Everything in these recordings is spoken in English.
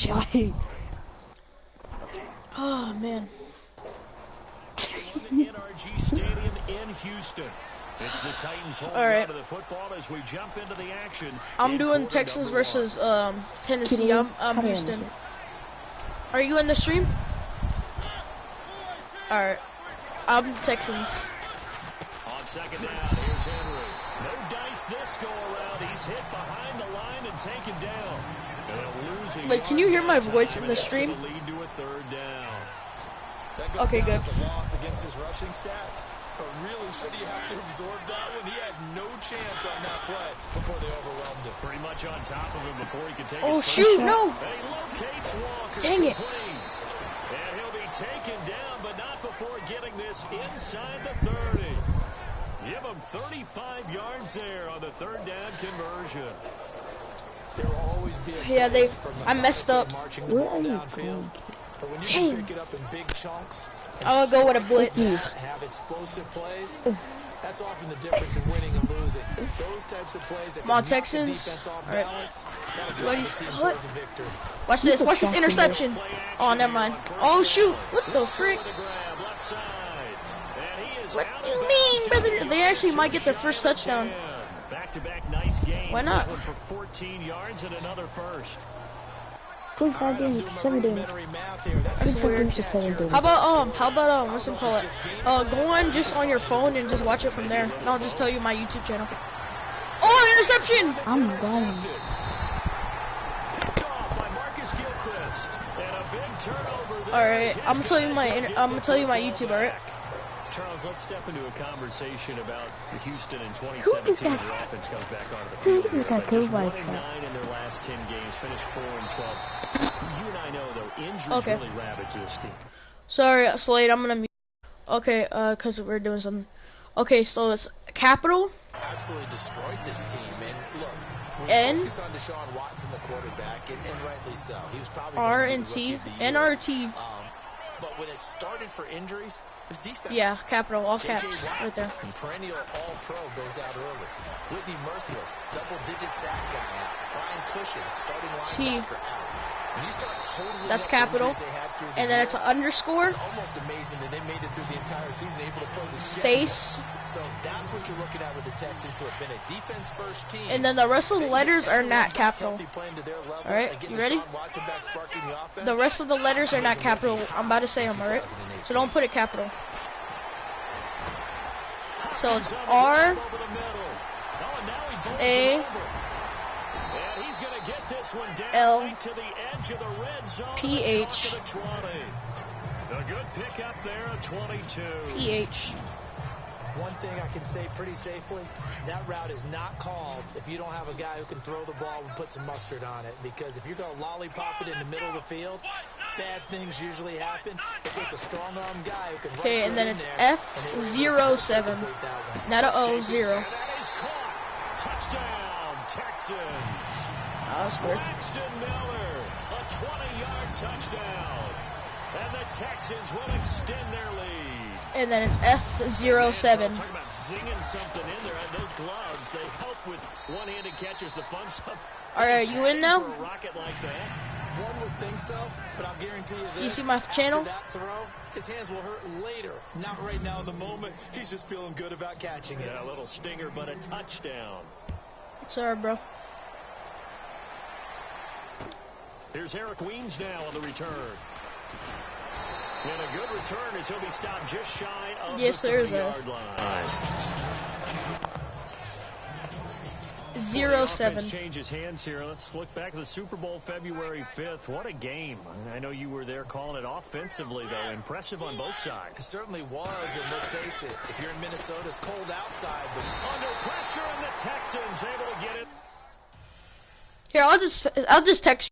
shy. Oh man. NRG Stadium in Houston. It's the Titans holding on to the football as we jump into the action. I'm doing Texans versus Tennessee. I'm Houston. Are you in the stream? Alright. I'm Texans. On second down, here's Henry. No dice this go around. He's hit behind the line and taken down. Wait, can you hear my voice in the stream? Lead to a third down. Okay, good. As a loss against his rushing stats, but really, should he have to absorb that one? He had no chance on that play before they overwhelmed him. Pretty much on top of him before he could take his shoot, no! He locates Walker. Dang it. And he'll be taken down, but not before getting this inside the 30. Give him 35 yards there on the third down conversion. There will always be I messed up. Where are you going? But when you can pick it up in big chunks, I'll go with a blitz. Have explosive plays. That's often the difference in winning and losing. Those types of plays that come on, Texans. Defense off balance, Watch this. Watch this interception. Oh, never mind. Oh, shoot. What the frick? What do you mean, brother? They actually might get their first touchdown. Back-to-back nice games. Why not? For 14 yards and another first. 25 games, 7 games. 25 games to 7 games. How about what's it called? Go on just on your phone and just watch it from there. And I'll just tell you my YouTube channel. Oh, interception! I'm gone. Alright, I'm gonna tell you my YouTube, alright? Charles, let's step into a conversation about the Houston in 2017. Their offense comes back onto the field. Who just got killed by a truck? 9 in their last 10 games, finished 4-12. You and I know, though, injuries really ravage this team. Sorry, Slade, I'm gonna mute. Okay, cause we're doing something. Okay, so it's capital. Absolutely destroyed this team, and look. N focused on Deshaun Watson, the quarterback, and rightly so. He was probably R and T NRT. But when it started for injuries, his defense. Yeah, capital, all caps, right there. Perennial All-Pro goes out early. Whitney Merciless, double-digit sack guy out. Brian Cushion, starting linebacker out. When you start totally that's capital, and then it's an underscore. It's almost amazing that they made it through the entire season, able to play the space. So that's what you're looking at with the Texans, who have been a defense-first team. And then the rest of the letters are not capital. All right, you ready? The rest of the letters are not capital. I'm about to say them, all right? So don't put it capital. So it's R A L P H a good pickup there at 22. PH. One thing I can say pretty safely, that route is not called if you don't have a guy who can throw the ball and put some mustard on it. Because if you're going to lollipop it in the middle of the field, bad things usually happen. It takes a strong arm guy who can. Okay, and then it's F07, not a O, 0. Touchdown, Texans. Braxton Miller, a 20-yard touchdown. And the Texans will extend their lead. And then it's F07. Talking about zinging something in there. And those gloves, they help with one-handed catches, the fun stuff. Alright, you in now? For a rocket like that. One would think so, but I'll guarantee you this. You see my channel? After that throw, his hands will hurt later. Not right now in the moment. He's just feeling good about catching it. Yeah, a little stinger, but a touchdown. Sorry, bro. Here's Eric Weems now on the return. And a good return as he'll be stopped just shy of the 30-yard line. 0-7. Changes hands here. Let's look back at the Super Bowl February 5th. What a game. I know you were there calling it offensively, though. Impressive on both sides. It certainly was, and let's face it, if you're in Minnesota, it's cold outside. But under pressure, and the Texans able to get it. Here, I'll just text you.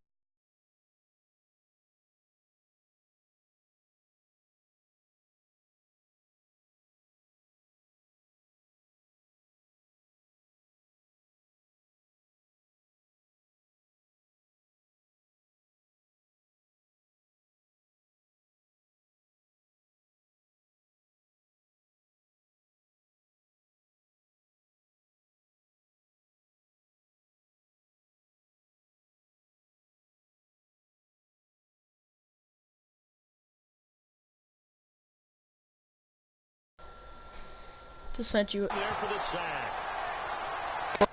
Just sent you it. There for the sack.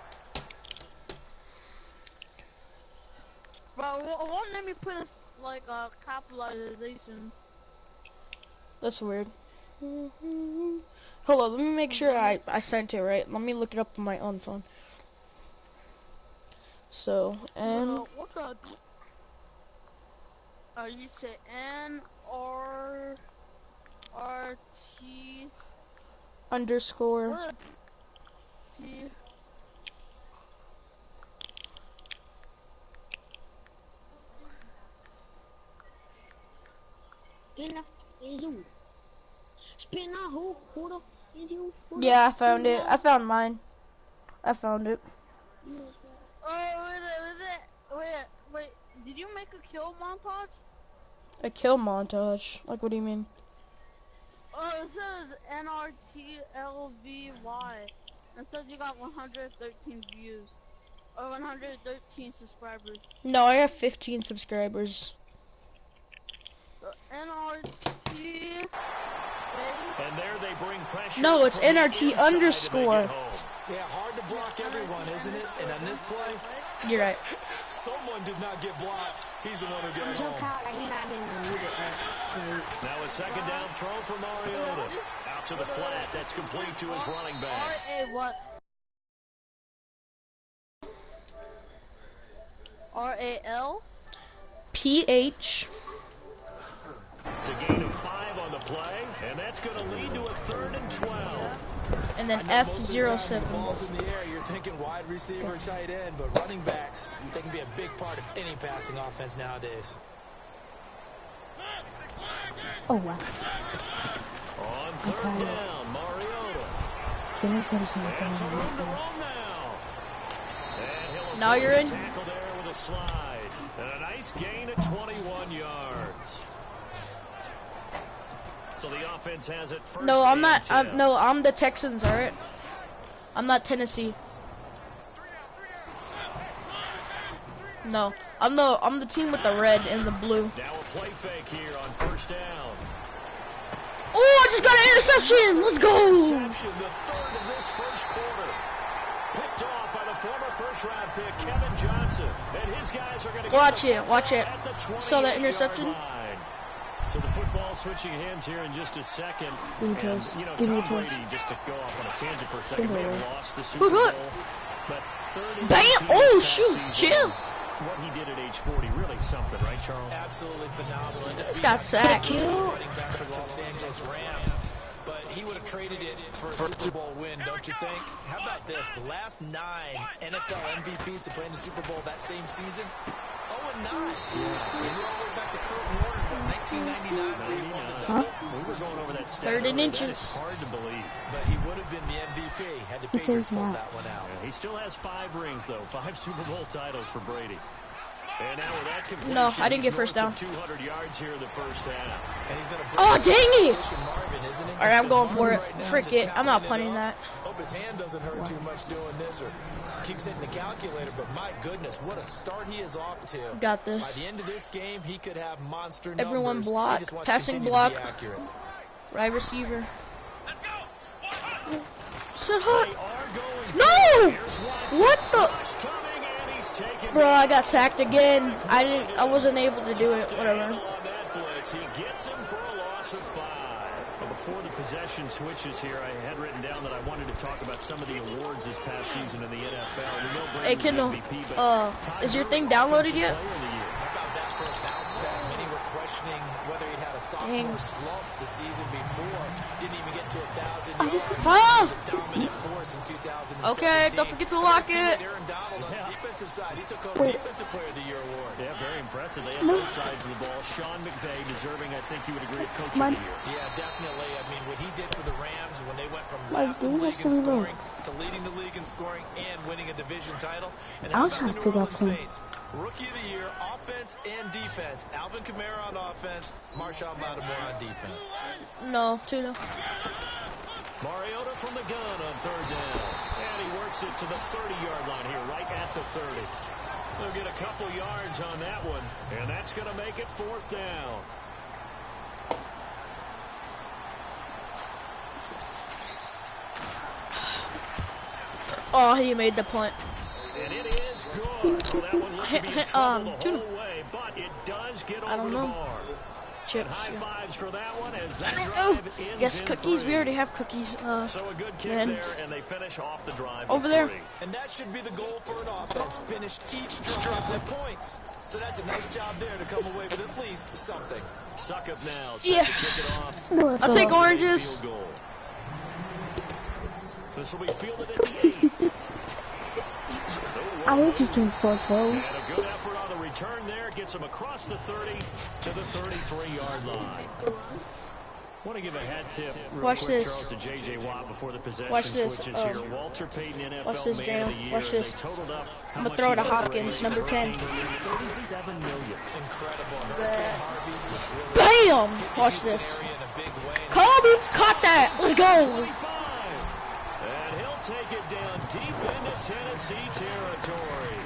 Bro, it won't let me put a, like a capitalization. That's weird. Hold on, let me make sure I sent it right. Let me look it up on my own phone. So, and What the? You say N-R-R-T underscore. what? T. Yeah, I found it. I found mine. I found it. Oh, wait. Did you make a kill montage? A kill montage. Like, what do you mean? Oh, it says NRTLVY. It says you got 113 views. Or 113 subscribers. No, I have 15 subscribers. NRT. And there they bring pressure. No, it's NRT underscore. Yeah, hard to block everyone, isn't it? And on this play, You're right. someone did not get blocked. He's the one who got home. Now a second down throw for Mariota. Out to the flat. That's complete to his running back. R-A what? R-A-L? PH. It's a gain of 5 on the play, and that's going to lead to a 3rd and 12. And then F07. Balls in the air, you're thinking wide receiver, tight end, but running backs, they can be a big part of any passing offense nowadays. Oh wow. On 3rd down, Mariota. Can I say something? And some room to roam now. And he'll Now you're in. tackle there with a slide. And a nice gain of 21 yards. So the offense has it first. No, I'm not. I'm the Texans, alright? I'm not Tennessee. No, I'm the team with the red and the blue. Now a play fake here on 1st down. Oh, I just got an interception. Let's go. Interception, the 3rd of this first quarter. Picked off by the former first-round pick Kevin Johnson, and his guys are going to Watch it. Saw that interception? So the football switching hands here in just a second. Give me And, toes. you know, Give me Tom toes. Brady, just to go off on a tangent for a second, Give me may have toes. lost the Super Who's Bowl. what? But 30 Bam! Oh, shoot, chill. What he did at age 40, really something, right, Charles? Absolutely phenomenal. He got sacked. Running back for the Los Angeles Rams. But he would have traded it for a Super Bowl win, don't you think? How about this? The last 9 NFL MVPs to play in the Super Bowl that same season, 0-9. Yeah. We go all the way back to Kurt Warner, what, 1999, where he won the double? We were going over that stat. 3rd and earlier. inches. That is hard to believe. But he would have been the MVP had the Patriots pulled that one out. Yeah, he still has 5 rings, though. 5 Super Bowl titles for Brady. And now with that completion, No, I didn't get he's first down. north of 200 yards here in the first half. And he's gonna Oh, dang it. Marvin, isn't he? Alright, I'm going for it. Right now Frick is it. I'm not just punting topping it that. up. Hope his hand doesn't hurt too much doing this or keeps hitting the calculator, but my goodness, what a start he is off to. Got this. By the end of this game, he could have monster numbers. Everyone He block. just wants to Passing continue block. to be accurate. Right receiver. Shut They up. are going No! Here's Watson. What the? Rush coming, and he's taken Bro, I down. got sacked again. I wasn't able to do it. Whatever. On that blitz. He gets him for a loss of 5. Well, before the possession switches here, I had written down that I wanted to talk about some of the awards this past season in the NFL. We know Brady Hey, was Kendall. MVP, but Is your thing downloaded yet? How about that for a bounce back? Many were questioning whether he'd had a sophomore slump the season before. Didn't even get to 1,000 yards. Ah! He was a dominant force in 2017. Okay, don't forget to lock it. Aaron Donald on the defensive side. He took home Wait. Defensive Player of the Year award. Yeah, very impressive. They have both sides of the ball. Sean McVay deserving, I think you would agree, Coach of the Year. Yeah, definitely. I mean, what he did for the Rams when they went from Like, last in the dude, league that's in really low. scoring to leading the league in scoring and winning a division title. And I'll how try about to the New figure out Orleans some. Saints? Rookie of the Year, offense and defense. Alvin Kamara on offense, Marshawn Lattimore on defense. No, 2-0. Mariota from the gun on 3rd down. And he works it to the 30-yard line here, right at the 30. They'll get a couple yards on that one, and that's going to make it 4th down. Oh, he made the punt. And it is good. Oh, that one looked to be in trouble the whole way, but it does get over the bar. Chips, and high fives for that one as that I don't drive know. ends Yes, in cookies. 3. We already have cookies. So a good kick man. there, and they finish off the drive Over with there. 3. And that should be the goal for an offense. Finish each drive with points. So that's a nice job there to come away with at least something. Suckup now set Yeah. to kick it off. I'll take oranges. Field goal. This will be fielded at the 8. I was just doing 4 throws. And a good effort on the return there. Gets him across the 30 to the 33-yard line. Want to give a hat tip real quick, Charles, to J.J. Watt before the possession switches here. Walter Payton, NFL Man of the Year. Watch this. They totaled up I'm going to throw it to Hopkins, number 10. $37 million. Incredible. Hurricane Harvey, which really Bam! Watch this. area in a big way. Kobe caught that. Let's go. 25. And he'll take it down deep into Tennessee territory.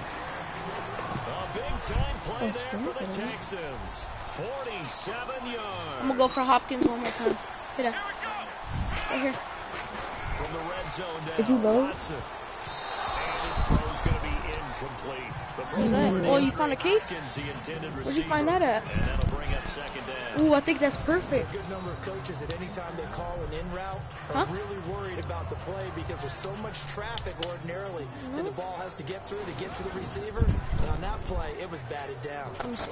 A big-time play there for the Texans. 47 yards. I'm going to go for Hopkins one more time. Hit it. Right here. From the red zone down. Is he low? Watson. And his throw's going to be incomplete. What's that? Oh, you found a case? Where'd you find that at? And that'll bring up second down. Ooh, I think that's perfect. A good number of coaches at any time they call an in route are really worried about the play because there's so much traffic ordinarily that the ball has to get through to get to the receiver. And on that play, it was batted down. Let me see.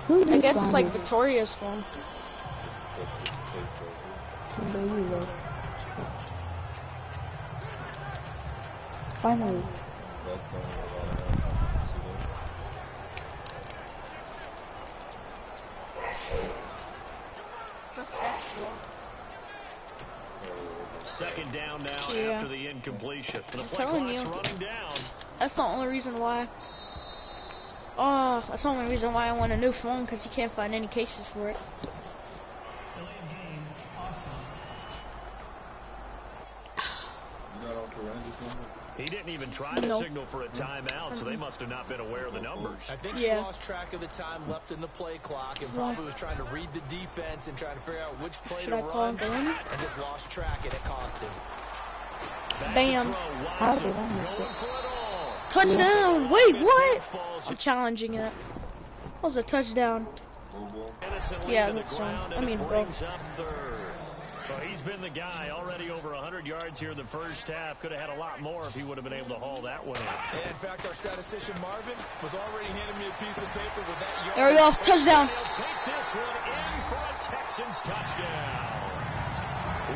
Who I is guess it's like Ronald? Victoria's phone. There you go. Finally. Second down now Yeah. after the incompletion. The play telling clock's you. running down. That's the only reason why. Oh, that's the only reason why I want a new phone, because you can't find any cases for it. He didn't even try to signal for a timeout, so they must have not been aware of the numbers. I think he lost track of the time left in the play clock and probably was trying to read the defense and trying to figure out which play to run and just lost track and it cost him. Bam. How did I miss it? Touchdown. Wait, what? I'm challenging it. That was a touchdown. Yeah, that's I mean, bro. So he's been the guy already over 100 yards here in the first half. Could have had a lot more if he would have been able to haul that one in. And in fact, our statistician Marvin was already handing me a piece of paper with that yard. There we go. Touchdown. He'll take this one in for a Texans touchdown.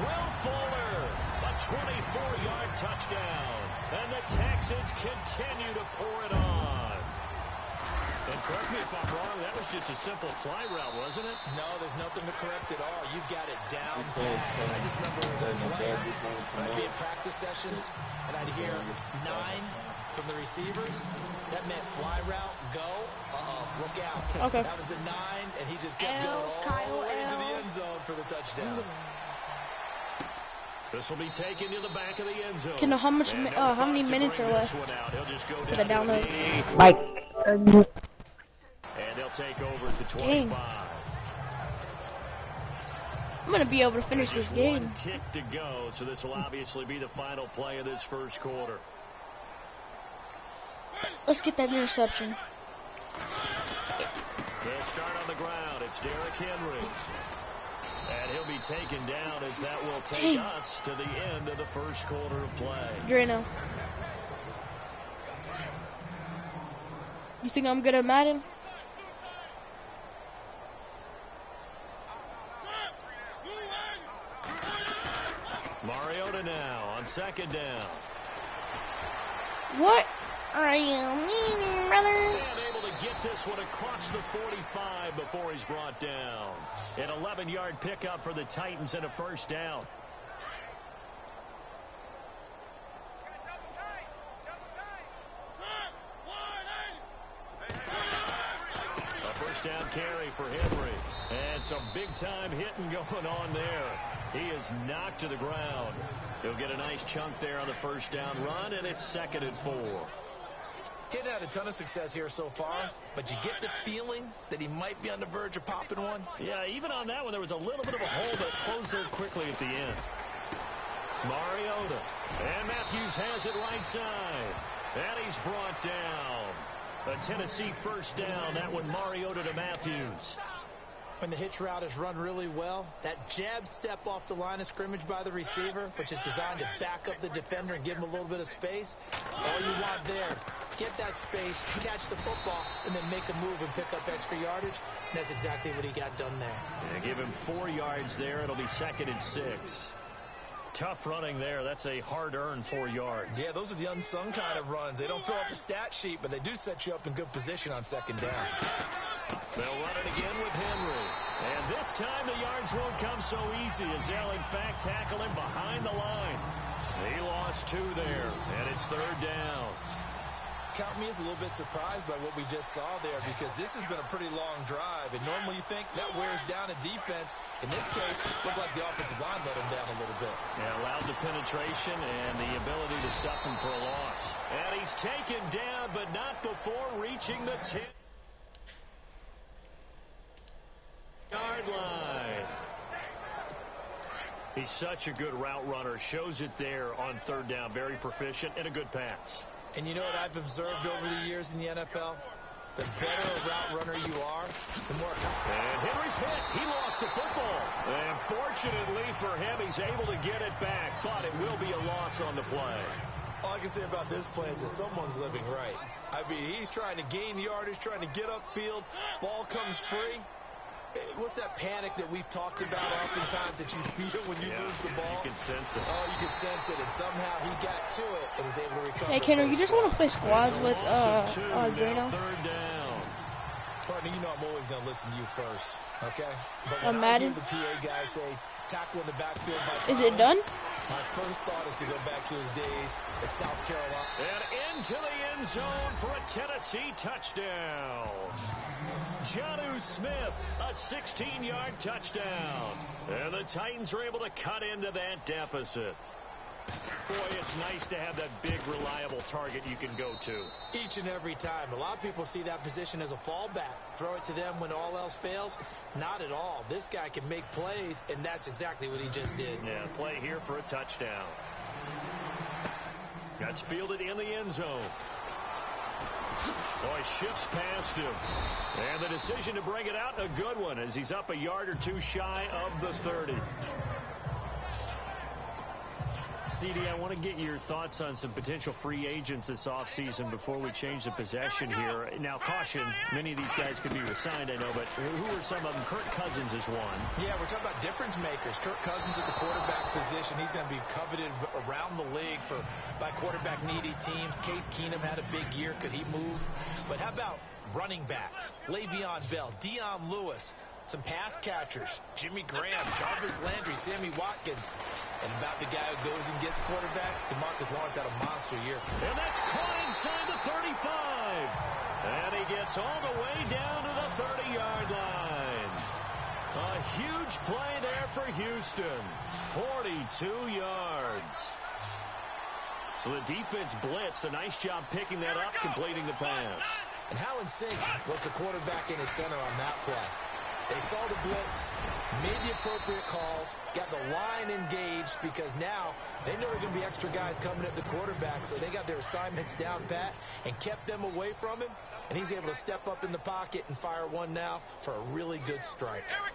Will Fuller, a 24-yard touchdown. And the Texans continue to pour it on. And correct me if I'm wrong, that was just a simple fly route, wasn't it? No, there's nothing to correct at all. You've got it down pat. I just remember as a player, I'd be in practice sessions, and I'd hear 9 from the receivers. That meant fly route, go, look out. Okay. That was the 9, and he just kept going all the way into the end zone for the touchdown. This will be taken to the back of the end zone. How many minutes are left for the download? Like, and they'll take over at the 25. Dang. I'm gonna be able to finish this game. One tick to go, so this will obviously be the final play of this first quarter. Let's get that interception. They'll start on the ground. It's Derrick Henry. And he'll be taken down as that will take us to the end of the first quarter of play. Drano. You think I'm good at Madden? Mariota now on second down. What are you meaning, brother? And able to get this one across the 45 before he's brought down. An 11-yard pickup for the Titans and a first down. A first down carry for Henry. And some big-time hitting going on there. He is knocked to the ground. He'll get a nice chunk there on the first down run, and it's 2nd and 4. He hadn't had a ton of success here so far, but you get the feeling that he might be on the verge of popping one. Yeah, even on that one, there was a little bit of a hole that closed there quickly at the end. Mariota. And Matthews has it right side. And he's brought down. A Tennessee first down. That one Mariota to Matthews. When the hitch route is run really well, that jab step off the line of scrimmage by the receiver, which is designed to back up the defender and give him a little bit of space, all you want there, get that space, catch the football, and then make a move and pick up extra yardage. And that's exactly what he got done there. Yeah, give him 4 yards there. It'll be 2nd and 6. Tough running there. That's a hard-earned 4 yards. Yeah, those are the unsung kind of runs. They don't fill up the stat sheet, but they do set you up in good position on 2nd down. They'll run it again with Henry. And this time the yards won't come so easy as they'll, in fact, tackle him behind the line. He lost 2 there, and it's 3rd down. Count me as a little bit surprised by what we just saw there, because this has been a pretty long drive, and normally you think that wears down a defense. In this case, it looked like the offensive line let him down a little bit. Yeah, allowed the penetration and the ability to stuff him for a loss. And he's taken down, but not before reaching the 10-yard line. He's such a good route runner. Shows it there on 3rd down. Very proficient and a good pass. And you know what I've observed over the years in the NFL? The better a route runner you are, the more... And Henry's hit. He lost the football. And fortunately for him, he's able to get it back. But it will be a loss on the play. All I can say about this play is that someone's living right. I mean, he's trying to gain yardage, trying to get upfield. Ball comes free. What's that panic that we've talked about oftentimes that you feel when you lose the ball? You can sense it. Oh, you can sense it, and somehow he got to it and was able to recover. Hey, Kendall, you just want to play squads with Drano? 3rd down. Partner, you know I'm always going to listen to you first, okay? But when Madden? I hear the PA guy say, tackle in the backfield by Is it done? my first thought is to go back to his days at South Carolina. And into the end zone for a Tennessee touchdown. Jonnu Smith, a 16-yard touchdown. And the Titans are able to cut into that deficit. Boy, it's nice to have that big, reliable target you can go to. Each and every time. A lot of people see that position as a fallback. Throw it to them when all else fails. Not at all. This guy can make plays, and that's exactly what he just did. Yeah, play here for a touchdown. That's fielded in the end zone. Oh, he shifts past him. And the decision to bring it out, a good one, as he's up a yard or 2 shy of the 30. CD, I want to get your thoughts on some potential free agents this offseason before we change the possession here. Now, caution, many of these guys could be resigned, I know, but who are some of them? Kirk Cousins is one. Yeah, we're talking about difference makers. Kirk Cousins at the quarterback position. He's going to be coveted around the league by quarterback-needy teams. Case Keenum had a big year. Could he move? But how about running backs? Le'Veon Bell, Dion Lewis, some pass catchers, Jimmy Graham, Jarvis Landry, Sammy Watkins. And about the guy who goes and gets quarterbacks, DeMarcus Lawrence had a monster year. And that's caught inside the 35. And he gets all the way down to the 30-yard line. A huge play there for Houston. 42 yards. So the defense blitzed. A nice job picking that up, completing the pass. And how in sync was the quarterback in his center on that play? They saw the blitz, made the appropriate calls, got the line engaged, because now they know there are going to be extra guys coming at the quarterback, so they got their assignments down pat and kept them away from him, and he's able to step up in the pocket and fire one now for a really good strike. Here we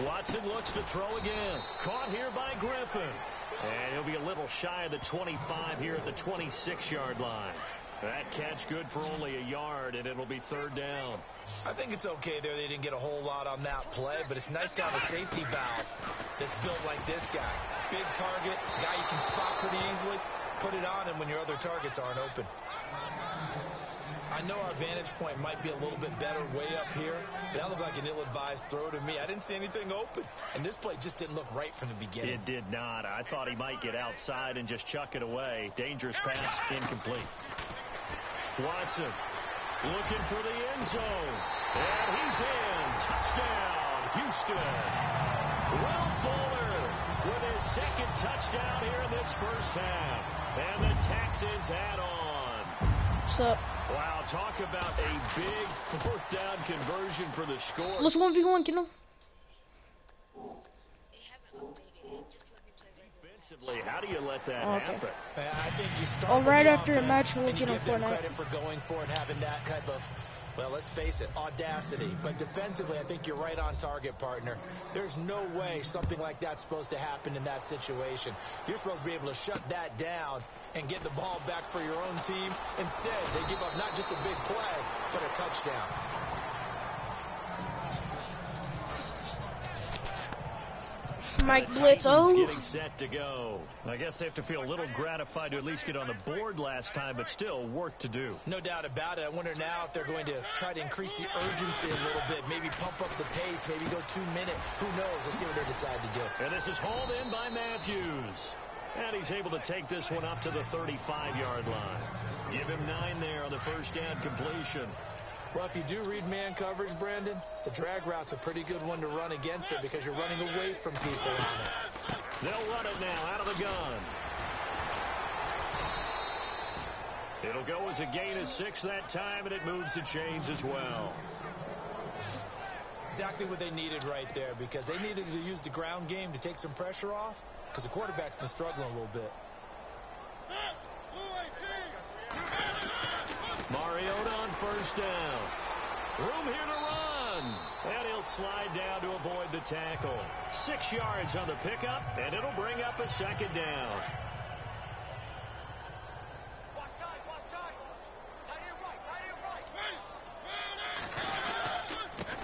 go. Watson looks to throw again. Caught here by Griffin. And he'll be a little shy of the 25 here at the 26-yard line. That catch good for only a yard, and it'll be 3rd down. I think it's okay there. They didn't get a whole lot on that play, but it's nice to have a safety valve that's built like this guy. Big target, guy you can spot pretty easily. Put it on him when your other targets aren't open. I know our vantage point might be a little bit better way up here, but that looked like an ill-advised throw to me. I didn't see anything open, and this play just didn't look right from the beginning. It did not. I thought he might get outside and just chuck it away. Dangerous pass, incomplete. Watson looking for the end zone. And he's in. Touchdown, Houston. Will Fuller with his 2nd touchdown here in this first half. And the Texans add on. What's up? Wow, talk about a big 4th down conversion for the score. Let's 1v1, Kendall. Defensively, how do you let that happen? I think you start Oh, with right the after the match, offense we'll and you get on give them Fortnite. credit for going for it and having that type of, well, let's face it, audacity. But defensively, I think you're right on target, partner. There's no way something like that's supposed to happen in that situation. You're supposed to be able to shut that down and get the ball back for your own team. Instead, they give up not just a big play, but a touchdown. Mike Blitzo. Getting set to go. I guess they have to feel a little gratified to at least get on the board last time, but still work to do. No doubt about it. I wonder now if they're going to try to increase the urgency a little bit, maybe pump up the pace, maybe go 2 minute. Who knows? Let's see what they decide to do. And this is hauled in by Matthews. And he's able to take this one up to the 35-yard line. Give him 9 there on the first down completion. Well, if you do read man coverage, Brandon, the drag route's a pretty good one to run against it because you're running away from people on it. They'll run it now out of the gun. It'll go as a gain of 6 that time, and it moves the chains as well. Exactly what they needed right there because they needed to use the ground game to take some pressure off because the quarterback's been struggling a little bit. Mariota on first down. Room here to run. And he'll slide down to avoid the tackle. 6 yards on the pickup, and it'll bring up a second down.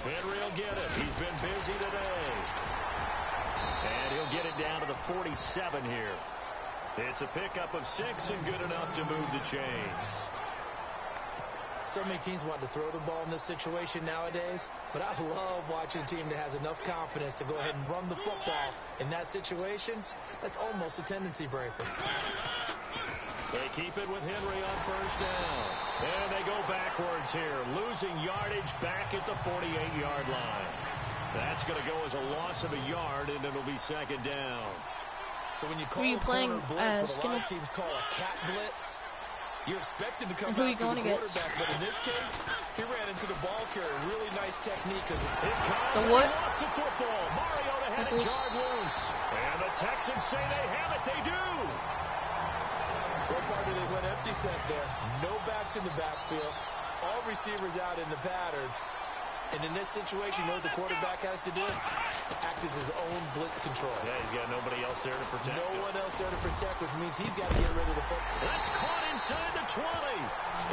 Henry will get it. He's been busy today. And he'll get it down to the 47 here. It's a pickup of 6 and good enough to move the chains. So many teams want to throw the ball in this situation nowadays, but I love watching a team that has enough confidence to go ahead and run the football in that situation. That's almost a tendency breaker. They keep it with Henry on first down. And they go backwards here, losing yardage back at the 48-yard line. That's going to go as a loss of a yard, and it'll be second down. So when you call a corner blitz, what a lot of teams call a cat blitz, you're expected to come out to the quarterback, but in this case, he ran into the ball carrier. Really nice technique. The what? Lost the football. Mariota had it jarred loose. And the Texans say they have it. They do. Well, partner, they went empty set there. No backs in the backfield. All receivers out in the pattern. And in this situation, you know what the quarterback has to do? Act as his own blitz control. Yeah, he's got nobody else there to protect him. No one else there to protect, which means he's got to get rid of the football. That's caught inside the 20.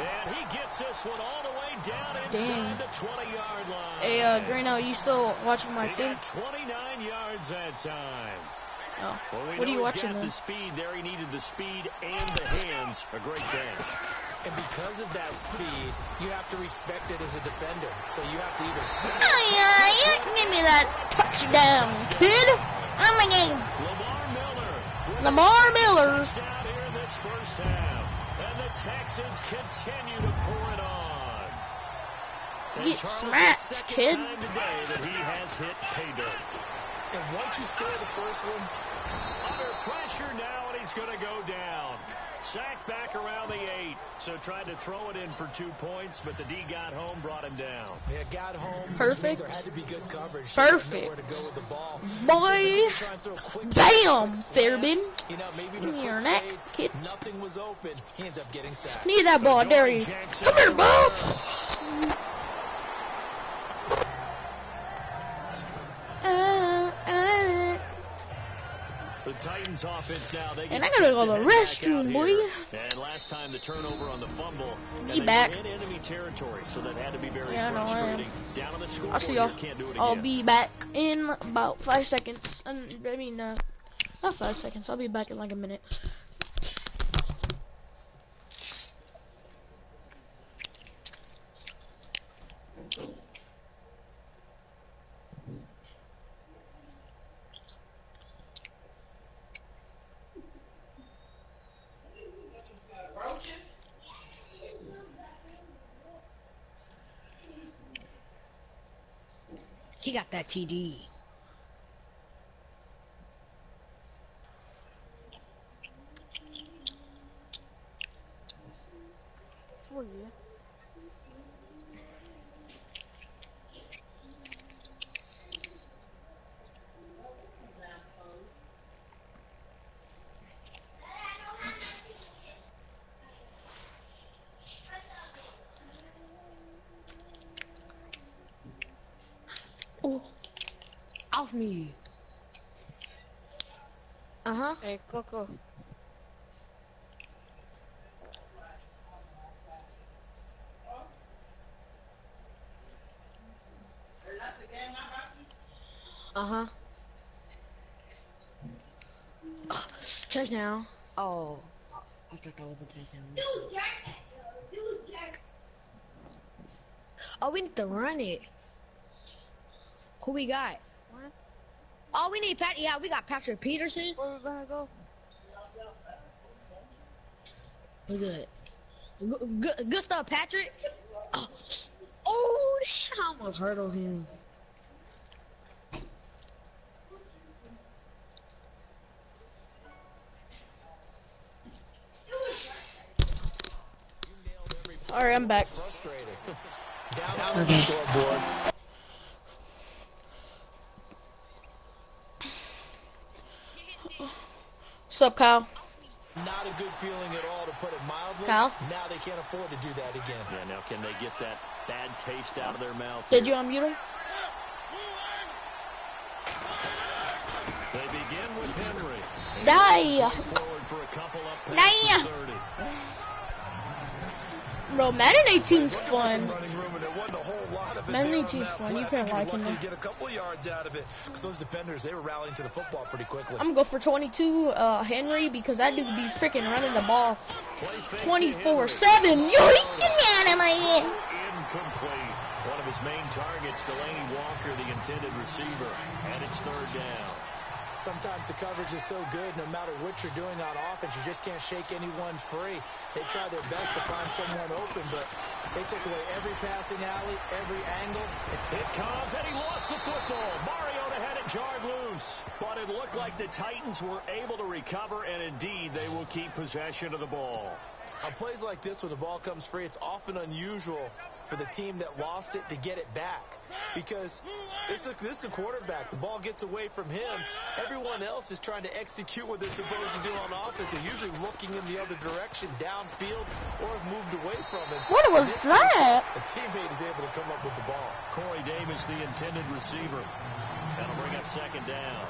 And he gets this one all the way down inside the 20-yard line. Hey, Grano, are you still watching my thing? He got 29 yards that time. Oh. Well, What are you watching then? then? The speed there. He needed the speed and the hands. A great catch. And because of that speed, you have to respect it as a defender. So you have to either... Oh, yeah, give me that touchdown, kid. I'm a game. Lamar Miller. Touchdown here in this first half. And the Texans continue to pour it on. And Get Charles, smacked, the second kid. time today that he has hit pay dirt. And once you score the first one... Under pressure now, and he's going to go down. Sacked back around the 8. So tried to throw it in for 2 points, but the D got home, brought him down. Yeah, got home. Perfect. There had to be good coverage. Perfect. Nowhere to go with the ball. Boy. Bam, Fairbairn. You know, maybe Give me your neck, kid. Nothing was open. He ends up getting sacked. Need that ball, there he is. Come here, ball. The Titans offense now, they And I gotta go to the restroom, boy. And last time the turnover on the fumble, Be back. in enemy territory, so that had to be very Yeah, I know, I am. frustrating. Down on the scoreboard, I'll see y'all. can't do it I'll again. be back in about 5 seconds. I mean, not 5 seconds. I'll be back in like a minute. He got that TD. Oh, yeah. off me. Uh-huh. Hey, Coco. Uh-huh. Touchdown. Oh. I thought that was a touchdown. Oh, we need to run it. Who we got? What? Oh, we need Pat. Yeah, we got Patrick Peterson. Where we gonna go? We're good. Good stuff, Patrick. Oh, I almost hurdled him. Alright, I'm back. Down on the scoreboard. What's up, Kyle? Not a good feeling at all, to put it mildly. Kyle? Now they can't afford to do that again. Yeah, now can they get that bad taste out of their mouth? Did you unmute him? They begin with Henry. Die! Forward for a couple up past Die! the 30. Bro, Madden 18's fun. Running room, and there wasn't a whole lot of it Madden there on 18's that fun. play. You I can't think he was like him, lucky though. to get a couple of yards out of it, because those defenders, they were rallying to the football pretty quickly. I'm gonna go for 22 Henry because that dude be freaking running the ball 24/7. Yo, he get me out of my head. Incomplete. One of his main targets, Delaney Walker, the intended receiver, and it's third down. Sometimes the coverage is so good, no matter what you're doing on offense, you just can't shake anyone free. They try their best to find someone open, but they took away every passing alley, every angle. It comes, and he lost the football. Mariota had it jarred loose, but it looked like the Titans were able to recover, and indeed, they will keep possession of the ball. On plays like this, when the ball comes free, it's often unusual for the team that lost it to get it back, because this is the quarterback. The ball gets away from him. Everyone else is trying to execute what they're supposed to do on offense. They're usually looking in the other direction, downfield, or have moved away from him. What was that? A teammate is able to come up with the ball. Corey Davis, the intended receiver. That'll bring up second down.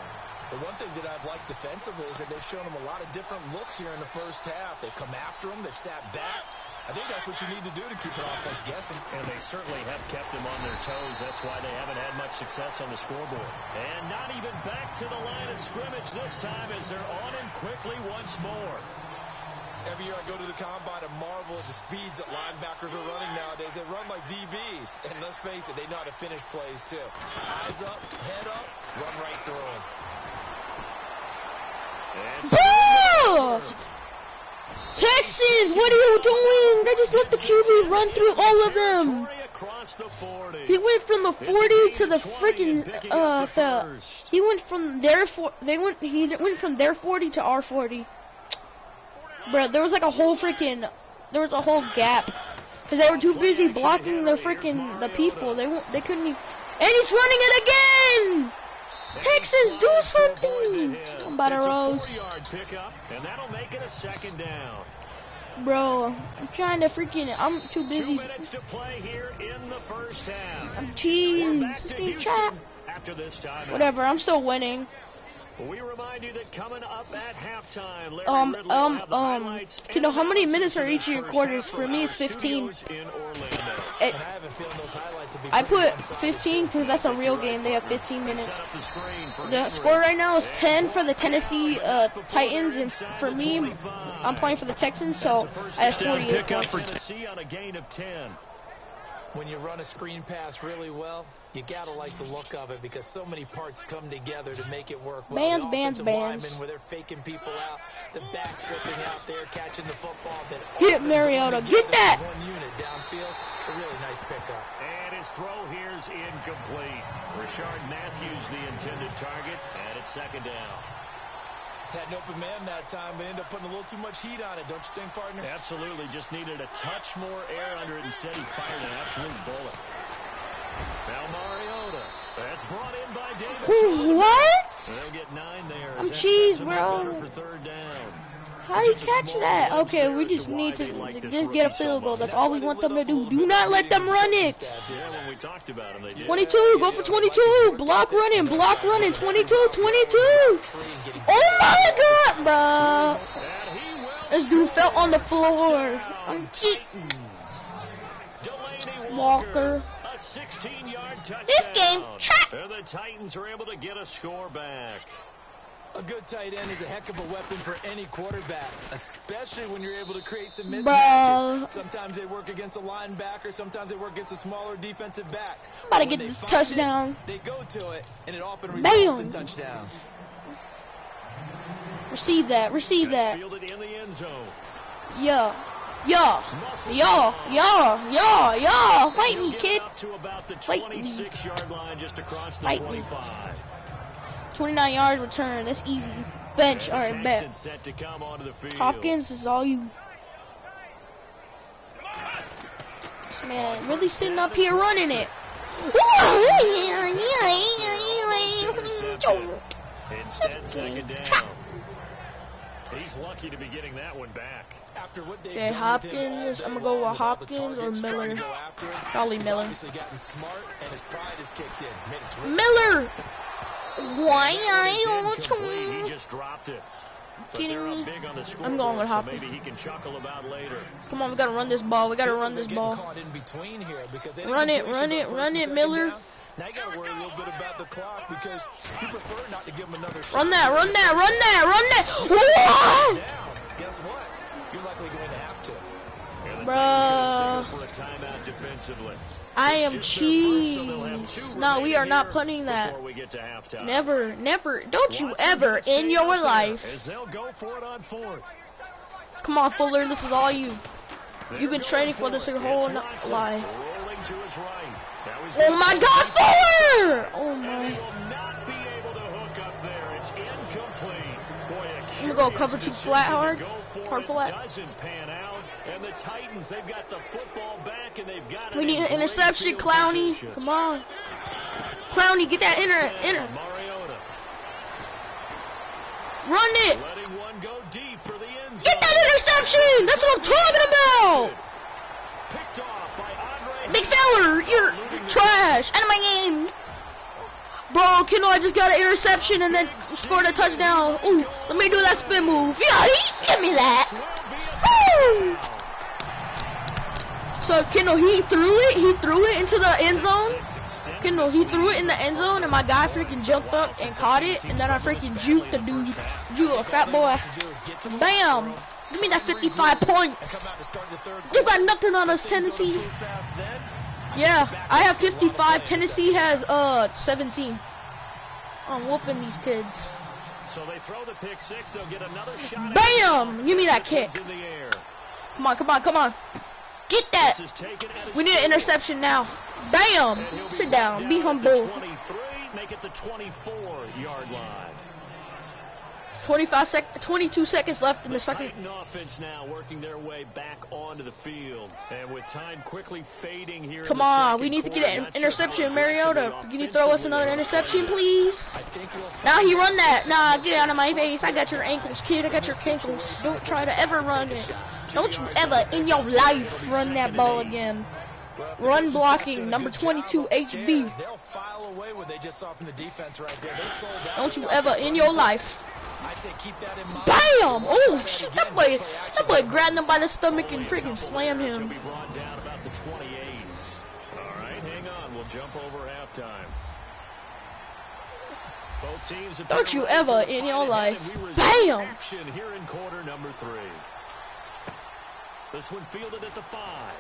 The one thing that I've liked defensively is that they've shown him a lot of different looks here in the first half. They've come after him. They've sat back. I think that's what you need to do to keep an offense guessing. And they certainly have kept them on their toes. That's why they haven't had much success on the scoreboard. And not even back to the line of scrimmage this time as they're on him quickly once more. Every year I go to the combine and marvel at the speeds that linebackers are running nowadays. They run like DBs. And let's face it, they know how to finish plays too. Eyes up, head up, run right through them. Boo! Texans, what are you doing? They just let the QB run through all of them. He went from the 40 to the freaking he went from their went from their 40 to our 40. Bro, there was like a whole freaking gap because they were too busy blocking the people. They couldn't even, and he's running it again. Texans, do something! I'm about to roast. And that'll make it a second down. Bro, I'm trying to I'm too busy. 2 minutes to play here in the first half. I'm cheating. After this time. Whatever, I'm still winning. We remind you that coming up at halftime, Larry Ridley will have the highlights. You know how many minutes are each of your quarters? For me, it's 15. I put 15 because that's a real game. They have 15 minutes. The score right now is 10 for the Tennessee Titans, and for me, I'm playing for the Texans, so I have 48 points. For Tennessee on a gain of 10. When you run a screen pass really well, you gotta like the look of it because so many parts come together to make it work well. Bands. Linemen, where they're faking people out, the back slipping out there, catching the football. Get Mariota, get that! One unit downfield, a really nice pickup. And his throw here's incomplete. Rashard Matthews, the intended target, and it's second down. Had an open man that time, but ended up putting a little too much heat on it, don't you think, partner? Absolutely, just needed a touch more air under it. Instead, he fired an absolute bullet. Now Mariota. That's brought in by Davis. What? They'll get 9 there. I'm cheese, bro. For third down. How you catch that? Okay, we just need to just get a field goal. That's all we want them to do. Do not let them run it. 22, go for 22. Block running, 22, 22. Oh my God, bro. This dude fell on the floor. Walker. This game trapped. The Titans are able to get a score back. A good tight end is a heck of a weapon for any quarterback, especially when you're able to create some mismatches. Sometimes they work against a linebacker, sometimes they work against a smaller defensive back. About to get this touchdown. They go to it, and it often results in touchdowns. Receive that, receive that. Fielded in the end zone. Yeah. Fight me, kid. Fight me. Fight me. 29-yard return. That's easy. Bench. All right, bet. Hopkins is all you. This man really sitting up here running it. Instead, second down. He's lucky to be getting that one back. Okay, Hopkins. I'm gonna go with Hopkins or Miller. Probably Miller. Miller. Why he just dropped it. Kidding me? I'm going with Hopkins. Maybe he can chuckle about later. Come on, we gotta run this ball. We gotta run this ball. Run it, Miller. Now you gotta worry a little bit about the clock because you prefer not to give him another shot. Run that. What? Guess what? You're likely going to have to. Bruh. I am cheese. No, we are not punting that. Never. Don't you ever in your life. Come on, Fuller. This is all you. You've been training for this your whole life. Oh my God, Fuller! Oh my. I'm gonna go cover 2 flat hard flat. And the Titans, they've got the football back and they've got we need an interception, Clowney. Come on. Clowney, get that inner. Run it. Letting one go deep for the end zone. Get that interception. That's what I'm talking about. Picked off by Andre. Big feller, you're trash. Out of my game. Bro, Kendall, I just got an interception and then scored a touchdown. Ooh, let me do that spin move. Yeah, give me that. Woo! So, Kendall, he threw it into the end zone. Kendall, he threw it in the end zone, and my guy freaking jumped up and caught it, and then I freaking juked the dude. Juke a fat boy. Bam! Give me that 55 points. You got nothing on us, Tennessee. Yeah, I have 55. Tennessee has 17. I'm whooping these kids. So they throw the pick six. They'll get another shot. Bam! Give me that kick. Come on. Get that. We need an interception now. Bam! Sit down. Be humble. 23, make it the 24-yard line. 22 seconds left in the second. Titan offense now working their way back onto the field, and with time quickly fading here. Come on, we need to get an interception, Mariota. Can you throw us another interception, please? Now he run that. Nah, get out of my face. I got your ankles, kid. I got your ankles. Don't try to ever run it. Don't you ever in your life run that ball again. Run blocking, number 22, HB. Don't you ever in your life. Bam! Oh, shit, that boy grabbed him by the stomach and freaking slammed him. Alright, hang on, we'll jump over halftime. Both teams don't you ever in your life. Bam! Here in quarter number 3. This one fielded at the 5.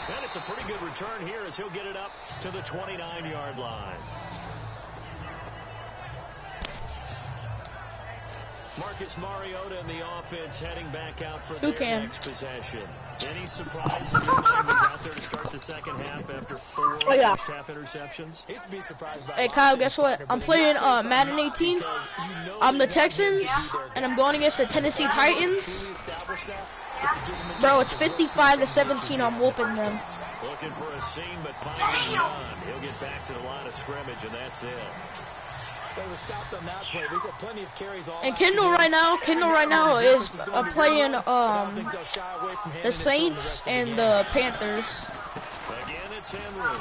And it's a pretty good return here as he'll get it up to the 29-yard line. Marcus Mariota and the offense heading back out for their next possession. Any surprise if your man was out there to start the second half after 4 first-half interceptions? Hey, Kyle, guess what? I'm playing Madden 18. I'm the Texans, and I'm going against the Tennessee Titans. Bro, it's 55-17. I'm whooping them. Looking for a seam, but finding none. He'll get back to the line of scrimmage, and that's it. He was stopped on that play. He's had plenty of carries all And Kendall right now is playing the Saints and the Panthers. Again, it's Henry.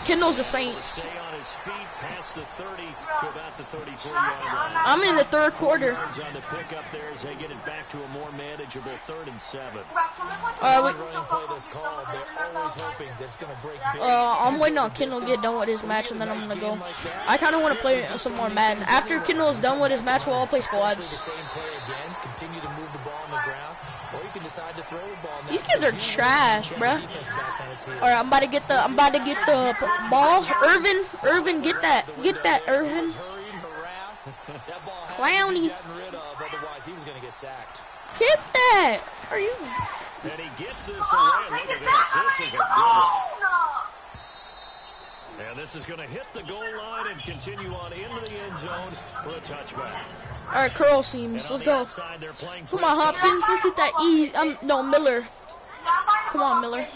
Kendall's the Saints. Stay on his feet past the 30 to about the 34-yard line. I'm in the third quarter. On the pick up there as they get it back to a more manageable 3rd and 7. Running play that's called, they're always hoping that's going to break big. I'm waiting on Kendall to get done with his match, and then I'm gonna go. I kind of want to play some more Madden. After Kendall is done with his match, we'll all play squads. The same play again. Continue to move the ball on the ground, or you can decide to throw the ball. These kids are trash, bruh. All right, I'm about to get the ball. Irvin, get that, Irvin. Clowny. Otherwise, he was going to get sacked. Get that. Are you? And he gets this away. Look at this. This is a good one. And this is going to hit the goal line and continue on into the end zone for a touchback. All right, curl seams. Let's go. Come on, Hopkins. Let's get that easy. No, Miller. Come on, Miller.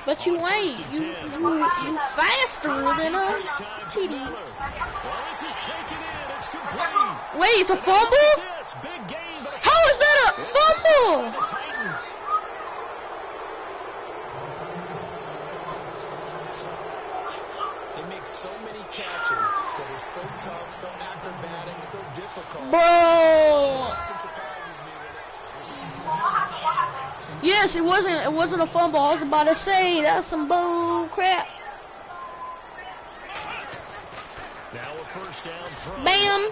But you ain't. You faster than us. TD. Wait, it's a fumble? How is that a fumble? They make so many catches that are so tough, so acrobatic, so difficult. Bro. Yes, it wasn't a fumble. I was about to say that's some bull crap. Now a first down throw. Bam.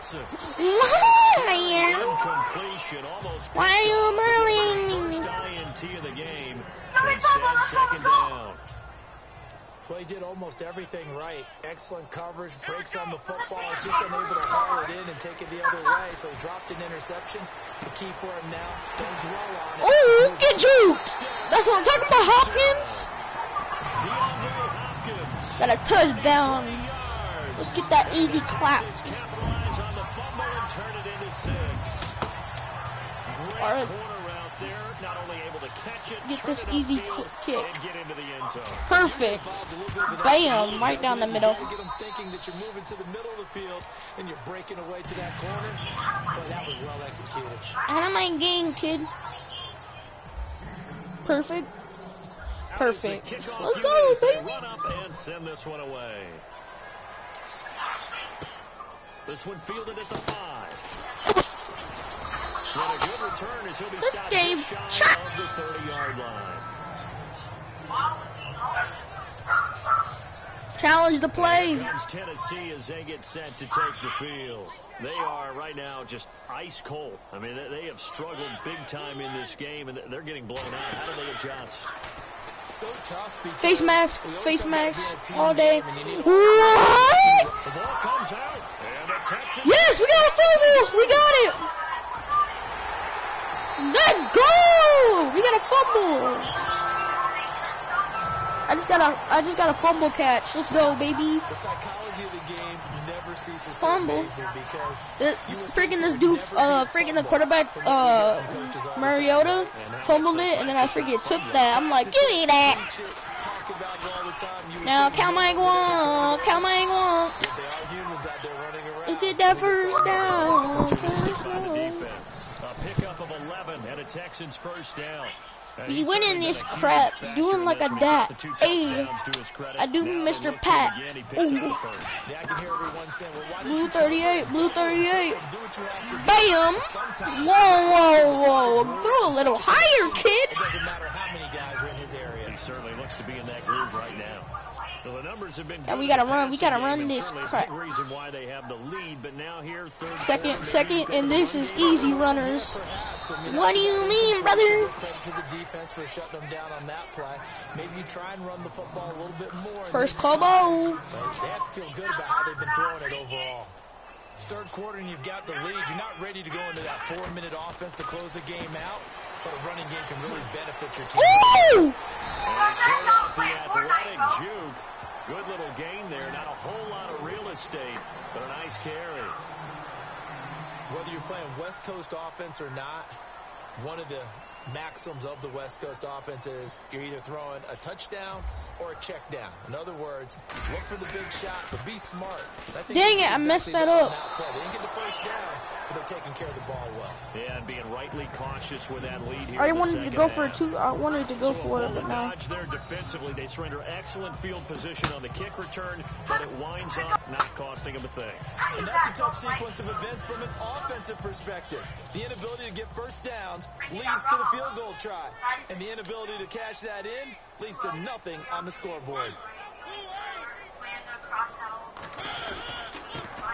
Why are you moving? First INT of the game. Instead, second down. Well, he did almost everything right. Excellent coverage, breaks on the football, just unable to haul it in and take it the other way. So he dropped an interception. The key for him now, don't dwell on it. Oh, get juked. That's what I'm talking about, Hopkins. Got a touchdown. Let's get that easy clap. Capitalize on the fumble and turn it into 6. Great corner route there. Not only able to catch it, get this easy kick. And get into the end zone. Perfect. Bam, right down the middle. Get them thinking that you're moving to the middle of the field and you're breaking away to that corner. But that was well executed. I don't mind game, kid. Perfect. Perfect. Let's go, baby. Run up and send this one away. This one fielded at the 5. And a good return as he'll be stopped just shy of the 30-yard line. Challenge the play. Here comes Tennessee as they get set to take the field. They are right now just ice cold. I mean, they have struggled big time in this game, and they're getting blown out. How do they adjust? So tough. Face mask all day. What? The ball comes out, and the Texans. Yes, we got a fumble. We got it. Let's go. We got a fumble. I just got a fumble catch. Let's go, baby. The psychology of the game never ceases fumble. To amaze me because freaking this dude, freaking the quarterback, Mariota, fumbled it, and then I freaking took that. I'm like, give me that. Now, count my one. Let's get that first down. A pickup of 11 and a Texans first down. He's winning this crap, doing like a dat. Hey, I do Mr. Pat. Ooh. Blue 38. Bam. Whoa. Throw a little higher, kid. It doesn't matter how many guys are in his area. He certainly looks to be in that groove right now. So the numbers have been we gotta run this crap. Reason why they have the lead, but now here second, and this is easy runners. What do you mean, brother? To the defense for shutting them down on that play. Maybe you try and run the football a little bit more. First Kobo. They have to feel good about how they've been throwing it overall. Third quarter and you've got the lead. You're not ready to go into that 4-minute offense to close the game out, but a running game can really benefit your team. Ooh! The athletic juke. Good little gain there. Not a whole lot of real estate, but a nice carry. Whether you're playing West Coast offense or not, one of the maxims of the West Coast offense is you're either throwing a touchdown or a check down. In other words, look for the big shot, but be smart. Dang it, I messed that up. They didn't get the first down, but they're taking care of the ball well. Yeah, and being rightly cautious with that lead here. I wanted to go for a two. I wanted to go for it, but no. There defensively, they surrender excellent field position on the kick return, but it winds up not costing them a thing. And that's a tough sequence of events from an offensive perspective. The inability to get first downs leads to the field goal try, and the inability to cash that in leads to nothing on the scoreboard.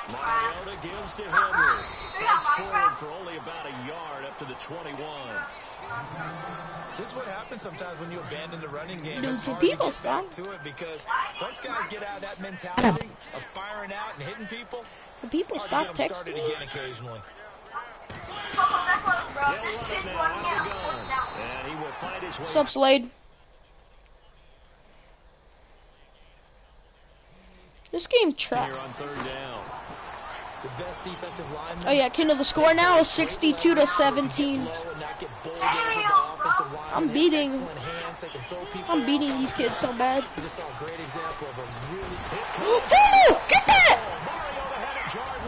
Mariota gives to Henry. Fights forward for only about a yard up to the 21. This is what happens sometimes when you abandon the running game. Dude, It's hard to get back to it because once guys get out of that mentality of firing out and hitting people, The people hard stop to get them started texting. again occasionally. And he will find his way. What's up, Slade? This game trash. Here on third down. The best defensive lineman. Oh yeah, Kendall, the score now is 62 to 17. I'm beating these kids so bad. We just saw a great example of a really Oh, get that!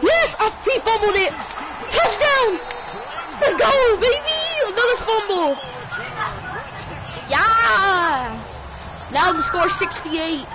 Yes, he fumbled it. Touchdown! Let's go, baby! Another fumble. Yeah! Now the score 68.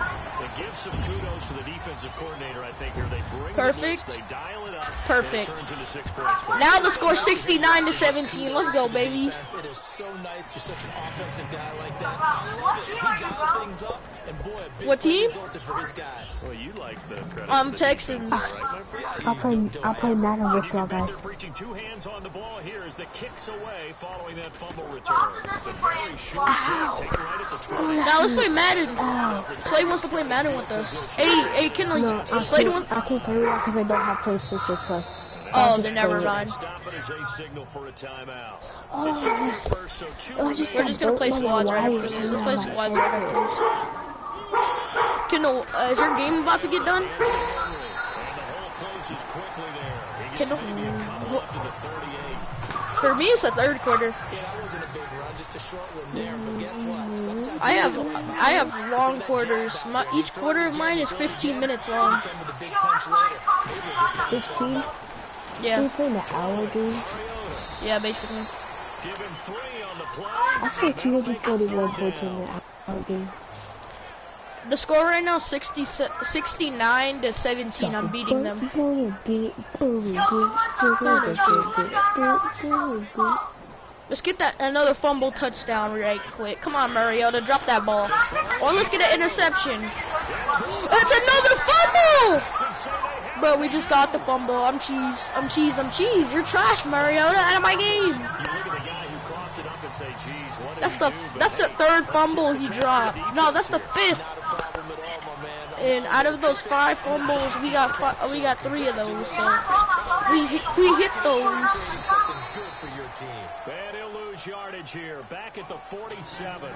They give some kudos to the defensive coordinator, I think, here. They bring Perfect. They dial it up. Perfect. And it turns into 6 points. Now the score 69 to 17. Let's go, baby. It is so nice for such an offensive guy like that. I love it. He dialed things up, and boy, a big What team? resulted for his guys. Well, you like the credit. I'm to the Texans. defense, right, my friend? I'll play Madden with y'all guys. They're preaching 2 hands on the ball here as the kicks away following that fumble return. It's a very short kick, taken right at the 20. Now let's play Madden. Slade wants to play Madden with us. Hey, Kendall, No, Slade wants. I can't play that because I don't have PlayStation Plus. Oh, then never mind. Stop it as a signal for a timeout. Oh, First, so 2 I just We're just gonna play squads right after this. Let's play squads right after this. Kendall, is your game about to get done? And the hole closes quickly there. He gets Kendall. maybe a couple up to the 38. For me, it's the third quarter. Yeah, that wasn't a big run, just a short one there. But guess what? Sometimes I have long quarters. Each quarter of mine is 15 minutes long. came with a big punch later. Maybe it just 15? Can we Yeah, play the hour game? yeah, basically. Give him 3 on the play. I scored 241 points in the hour game. The score right now is 69 to 17. I'm beating them. Let's get that another fumble touchdown right quick. Come on, Mariota, drop that ball. Or let's get an interception. That's another fumble! Bro, we just got the fumble. I'm cheese. You're trash, Mariota. Out of my game. You look at the guy who coughed it up and say, geez, what did That's the third fumble he dropped. No, that's the 5th. And out of those 5 fumbles, we got 3 of those. So we hit those. And he'll lose yardage here. Back at the 47.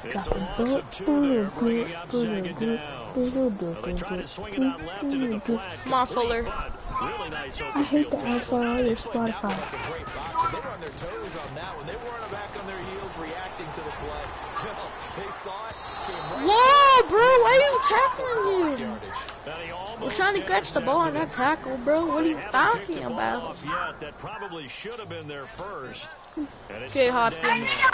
It's a loss of 2 there, bringing up 2nd down. Well, they tried to swing it out left into the flat. Come on, Fuller. Really nice I open hate field that I tackle. saw all your Spotify. They were on their toes on that one. They weren't back on their heels reacting to the play. No, they saw it, came right Whoa, bro, why are you tackling him? yardage. And he almost We're trying to catch the ball on that tackle, bro. What are you talking about? Yet. That probably should have been there first. And it's Okay, 3rd Hopkins. down.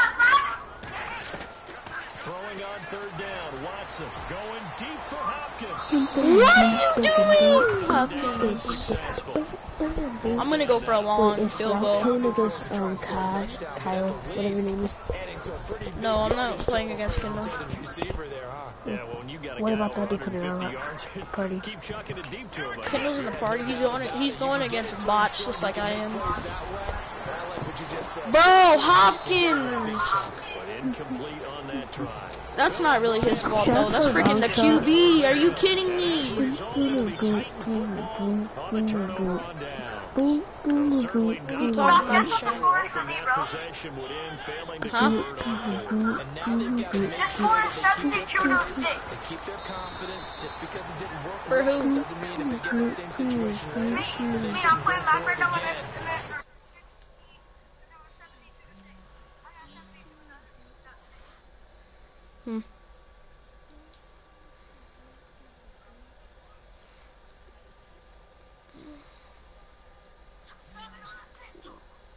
Throwing on 3rd down. Watson going deep for Hopkins. What are you doing, Hopkins? Unsuccessful. I'm gonna go for a long Wait, is field Ross goal. playing against Kyle, whatever his name is? No, I'm not playing against Kendall. Receiver there, huh? Yeah, well, when you got a What guy about that over because they're 150 not yards, party? keep chucking it deep to him. Kendall's in the party. He's going against bots just like I am. Bro, Hopkins. But incomplete on that try. That's not really his fault though. That's freaking the QB. Are you kidding me? Result will be tight football on the turnover on down. Certainly You not talking about hoping that possession would end, failing to Huh? convert on fourth. And now they've got to make sure that they keep their confidence. Just because it didn't work For who? once doesn't mean if they get in the same situation later, they shouldn't go for it again.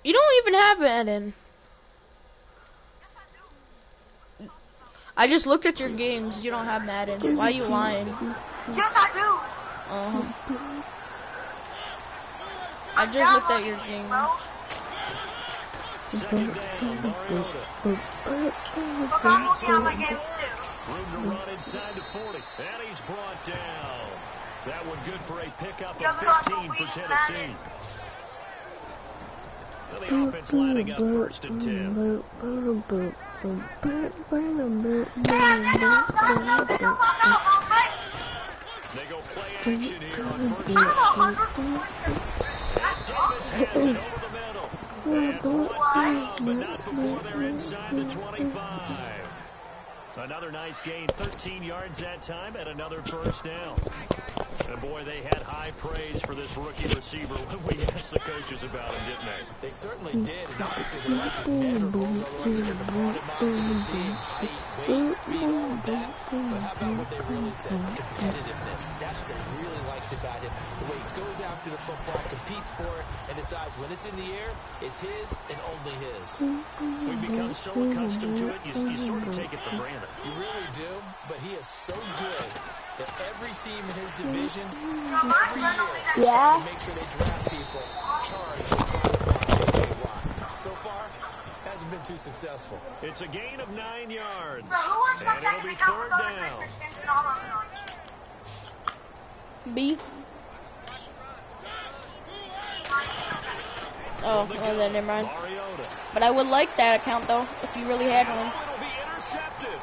You don't even have Madden. I just looked at your games. You don't have Madden. Why are you lying? Yes, I do. I just looked at your game. Second down, Mariota. Look, I'm looking at my games too. Room to run inside the 40. And he's brought down. That one good for a pickup Yeah, of look, 15 for we Tennessee. Madden. So the offense lining up 1st and 10. They go play action here on 1st I'm down. 100%. And Davis has it over the middle. And brought down, but not before they're inside the 25. Another nice gain, 13 yards that time, and another 1st down. And boy, they had high praise for this rookie receiver when we asked the coaches about him, didn't they? They certainly did, and obviously they liked his measurables, otherwise they would have brought him onto the team. Height, weight, speed, all of that. But how about what they really said? Competitiveness. That's what they really liked about him. The way he goes after the football, competes for it, and decides when it's in the air, it's his and only his. We've become so accustomed to it, you sort of take it for granted. You really do, but he is so good that every team in his division, every year, Yeah. to make sure they draft people charged with trying to block J.J. Watt. So far, hasn't been too successful. It's a gain of 9 yards. Bro, who wants my And it'll be second account 3rd with all the down. Christmas skins and all of them? B. Oh, well then, never mind. Mariota. But I would like that account though, if you really had one. Now it'll be intercepted.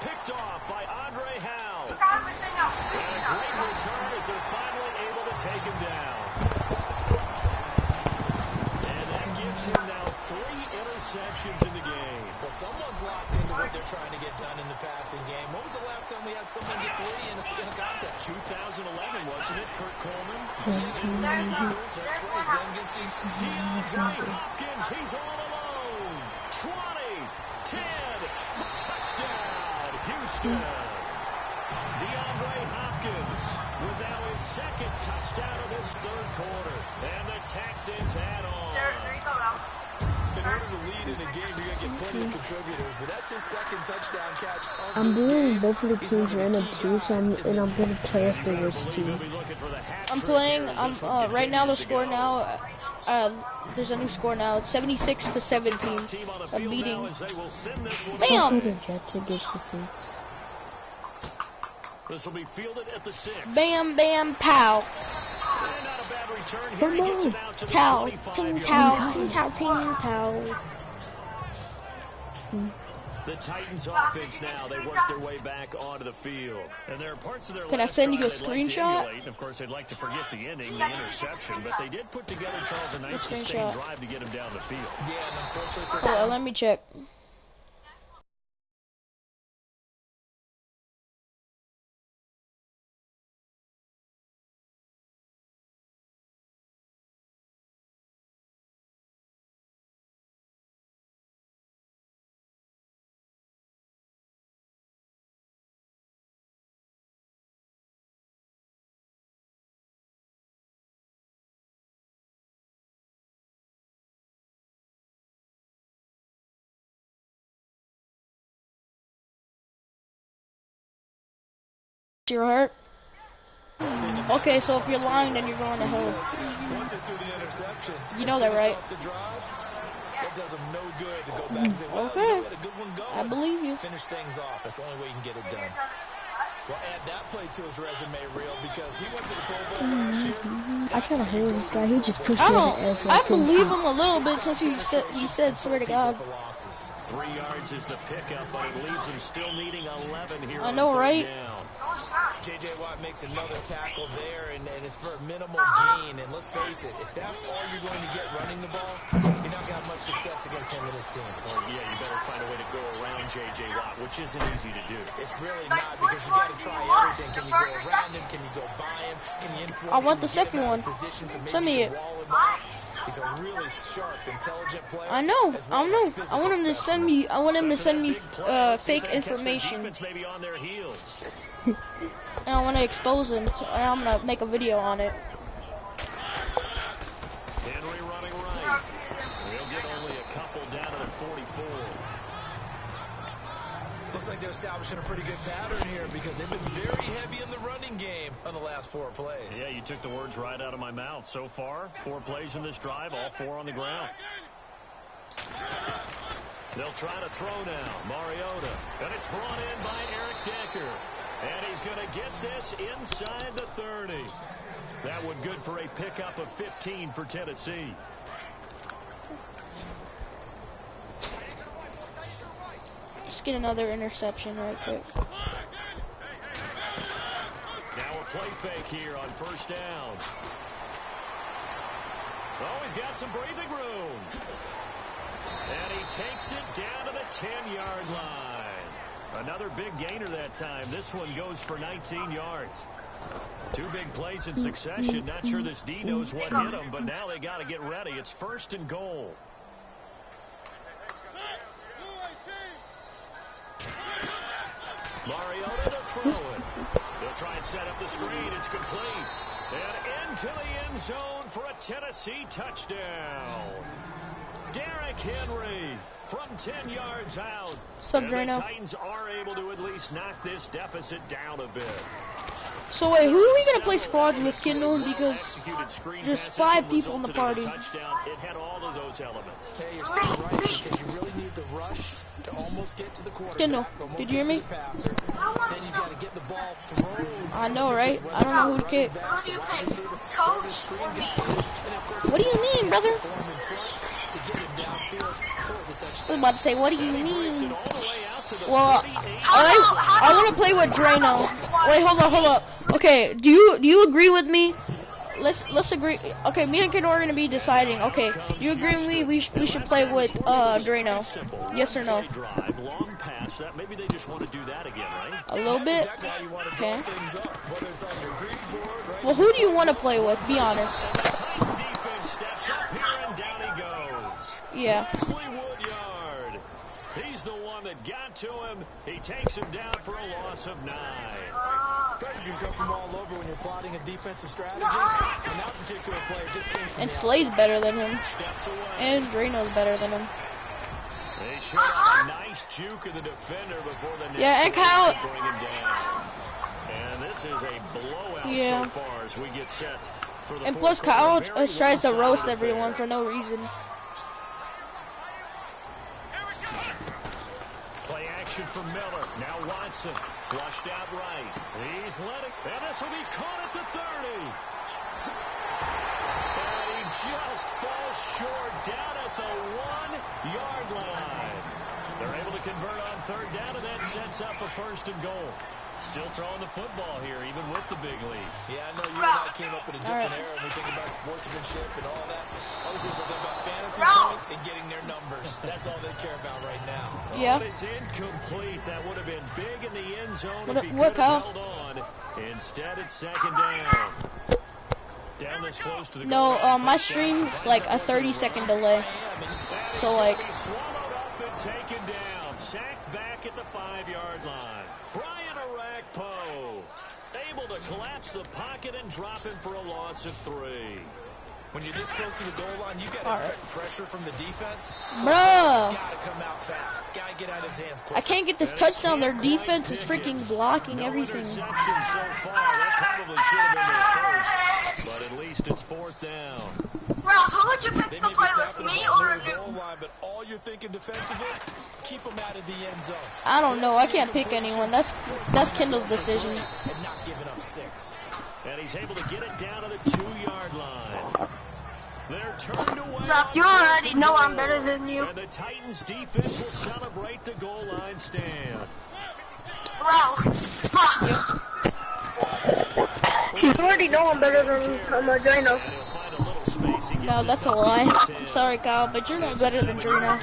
Picked off by Andre Howe. You gotta be saying y'all And speak a stuff. great return as they're finally able to take him down. And that gives him now 3 interceptions in the game. Well, someone's locked into what they're trying to get done in the passing game. When was the last time we had someone get 3 in a contest? 2011, wasn't it, Kurt Coleman? There's one. DeAndre Hopkins, he's all alone. 20, 10, for touchdown, Houston. DeAndre Hopkins with now his 2nd touchdown of his 3rd quarter. And the Texans add on. There you go, Al. In order to lead in a game, you're going to get plenty of contributors, but that's his 2nd touchdown catch of I'm this doing game. both of the He's teams one of the random key too, so guys in I'm this gonna play as the You better worst believe team. he'll be looking for the hat I'm trick playing. here as this one Right now the continues to score go. now. There's a new score now. It's 76 to 17. Team on the I'm field leading. now as they will send this one Bam! Who the Jets against the Saints? This will be fielded at the 6. Bam, bam, pow. And not a bad return here. He gets it out to the Cow. 25 Ting, yard cow. line. Ting, cow, ting, cow. The Titans offense now, they work their way back onto the field. And there are parts of their Can I last send you a drive they'd like to screenshot? emulate. And of course, they'd like to forget the inning, the interception. But they did put together, Charles, a nice sustained screenshot. drive to get him down the field. Yeah, and unfortunately for Hold on, let me check. Your heart. Okay, so if you're lying, then you're going to hell. once it threw the interception, You know that, finish right? off the drive, that does him no good to go back and say, well, Okay. you had a good one going. I believe you. Finish things off. That's the only way you can get it done. Well, add that play to his resume reel because he went to the Pro Bowl last year. I try to hate this guy. He just pushed I me don't. in the air for I like 10 believe feet. him a little bit since he said, swear to God. 3 yards is the pickup, but it leaves them still needing 11 here I on know, 3rd right? down. J.J. Watt makes another tackle there, and it's for a minimal gain. And let's face it, if that's all you're going to get running the ball, you're not going to have much success against him and his team. Well, yeah, you better find a way to go around J.J. Watt, which isn't easy to do. It's really not because you got to try everything. Can you go around him? Can you go by him? Can you influence I want him the to get second him out one. of position to maybe Send me you it. can wall him off? He's a really sharp, intelligent player. I know. as I well know. as I want him to send me. I want him to send me fake information, Defense may be on their heels. and I want to expose him. So I'm gonna make a video on it. Henry running right. We'll get only a couple down to the 44. Looks like they're establishing a pretty good pattern here because they've been very heavy in the running game on the last 4 plays. Yeah, you took the words right out of my mouth. So far, 4 plays in this drive, all 4 on the ground. They'll try to throw now. Mariota. And it's brought in by Eric Decker. And he's going to get this inside the 30. That one good for a pickup of 15 for Tennessee. Just get another interception right quick. Now a play fake here on first down. Oh, he's got some breathing room. And he takes it down to the 10-yard line. Another big gainer that time. This one goes for 19 yards. 2 big plays in succession. Not sure this D knows what hit him, but now they got to get ready. It's first and goal. Mariota to throw it. They'll try and set up the screen. It's complete. And into the end zone for a Tennessee touchdown. Derrick Henry from 10 yards out. And the Titans are able to at least knock this deficit down a bit. So wait, who are we going to play squads with, Kendall? Because there's 5 people in the party. It had all of those elements. Hey, you're so right because you really need the rush to almost get to the quarterback. Kendall, did you hear me? Passer, then you got to get the ball thrown. I know, right? I don't know who to kick. Who do you pick? Coach or me? What do you mean, brother? I was about to say, what do you mean? Well, I want to play with Drano. Wait, hold up. Okay, do you agree with me? Let's agree. Okay, me and Kendall are gonna be deciding. Okay, you agree with me? We should play with Drano. Yes or no? Maybe they just want to do that again, right? A little bit. Okay. Well, who do you want to play with? Be honest. Yeah. He's the one that got to him. He takes him down for a loss of 9. You can come from all over when you're plotting a defensive strategy. And that particular play just came from and Slay's better than him. And Drano's better than him. They showed a nice juke of the defender before the next and Kyle. Bring him down. And this is a blowout so far as we get set for the and plus Kyle tries to roast everyone for no reason. Play action for Miller. Now Watson flushed out right. He's letting, and this will be caught at the 30. And he just falls short down at the 1-yard line. They're able to convert on third down, and that sets up a first and goal. Still throwing the football here, even with the big lead. Yeah, I know you and I came up in a different era, and we think about sportsmanship and all that. Other people think about fantasy points and getting their numbers. That's all they care about right now. Yeah. But it's incomplete. That would have been big in the end zone if he could have held on. Instead, it's second down. Down this close to the goal. No, my stream's like a 30-second delay. So like. Swallowed up and taken down. Sacked back at the 5-yard line. Poe able to collapse the pocket and drop him for a loss of 3. When you're this close to the goal line, you got to expect pressure from the defense. Bruh. Got to come out fast. Got to get out of his hands quick. I can't get this touchdown. Their defense is freaking blocking everything. So far. That probably should have been their first, but at least it's 4th down. Bro, who would you pick to play with, me or you? But all you're thinking defensively, keep them out of the end zone. I don't know. I can't pick anyone. That's Kendall's decision. And not giving up 6. And he's able to get it down to the 2-yard line. They're turned away. Rob, you already know I'm better than you. And the Titans defense will celebrate the goal line stand. Wow. You already know I'm better than Drano. No, that's a lie. I'm sorry, Kyle, but you're not better than Drano.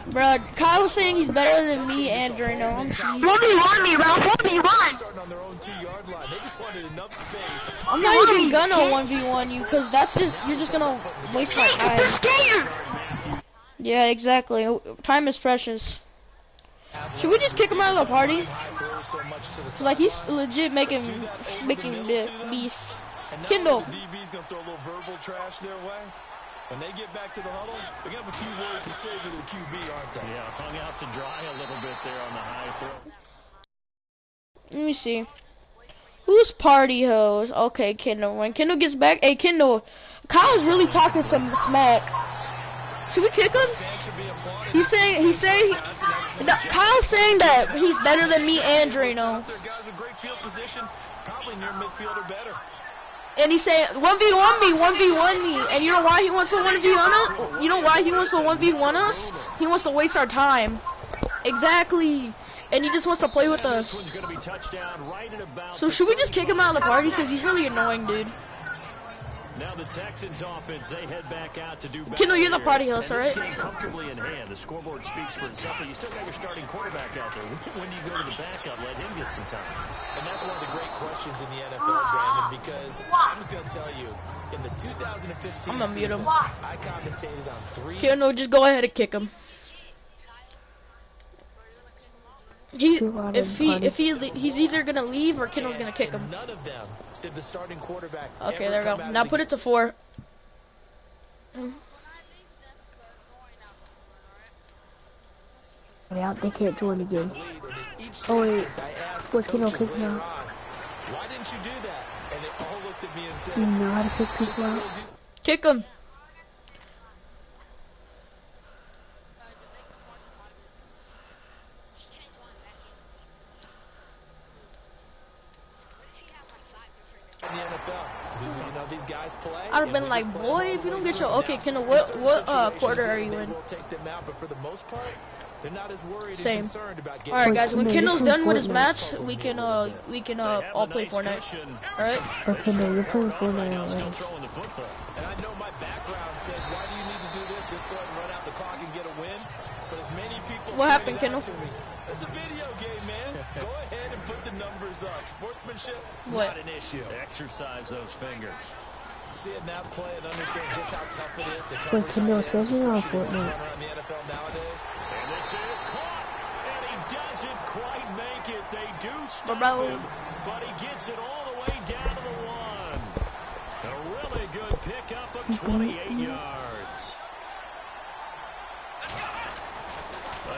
Bruh, Kyle was saying he's better than me and Drano. 1v1 me, bro. 1v1. I'm not even gonna 1v1 you, cause that's just you're just gonna waste my time. Yeah, exactly. Time is precious. Should we just kick him out of the party? So, like, he's legit making beef. And now Kendall. the DB's going to throw a little verbal trash their way. When they get back to the huddle, they're going to have a few words to say to the QB, aren't they? Yeah, hung out to dry a little bit there on the high throw. Let me see. Who's party hose? Okay, Kendall. When Kendall gets back, hey Kendall, Kyle's really talking some smack. Should we kick him? He's saying Kyle's saying that he's better than me and Drano. Guys in great field position, probably near midfield or better. And he's saying 1v1 me, 1v1 me. And you know why he wants to 1v1 us? You know why he wants to 1v1 us? He wants to waste our time. Exactly. And he just wants to play with us. So should we just kick him out of the party? Because he's really annoying, dude. Now the Texans offense, they head back out to do Kendall, you're the party host, right? Comfortably in hand. The scoreboard speaks for itself, but you still got your starting quarterback out there. When do you go to the backup, let him get some time? And that's one of the great questions in the NFL, Brandon, because I'm just going to tell you, in the 2015 I'm gonna mute him. I commentated on 3. Kendall, just go ahead and kick him. He's either gonna leave or Kendall's gonna kick him. None of them did the starting quarterback. Okay, there we go. Now put it to 4. Yeah, they can't join again. Oh wait, what Kendall kick now? Why didn't you do that? And they all looked at me and said, You know how to kick people out? Kick him. in the NFL. You know, these guys play. I'd have been like, boy, if you don't get your okay, Kendall, what quarter are you in? Will take them out, but for the most part, they're not as worried and Same. concerned about getting. All right, guys. When Kendall's done with his match, we can all play Fortnite. All right. Okay, no, you're playing Fortnite already. And I know my background says, why do you need to do this? Just go ahead and run out the clock and get a win. But as many people What happened, Kendall? It's a video game, man. Go ahead and put the numbers up. Sportsmanship, What? not an issue. Exercise those fingers. See it now play and understand just how tough it is to Wait, Kendall, says me on Fortnite. around the NFL nowadays. And this is caught. And he doesn't quite make it. They do stop Bro. him, but he gets it all the way down to the 1. A really good pickup of 28 yards.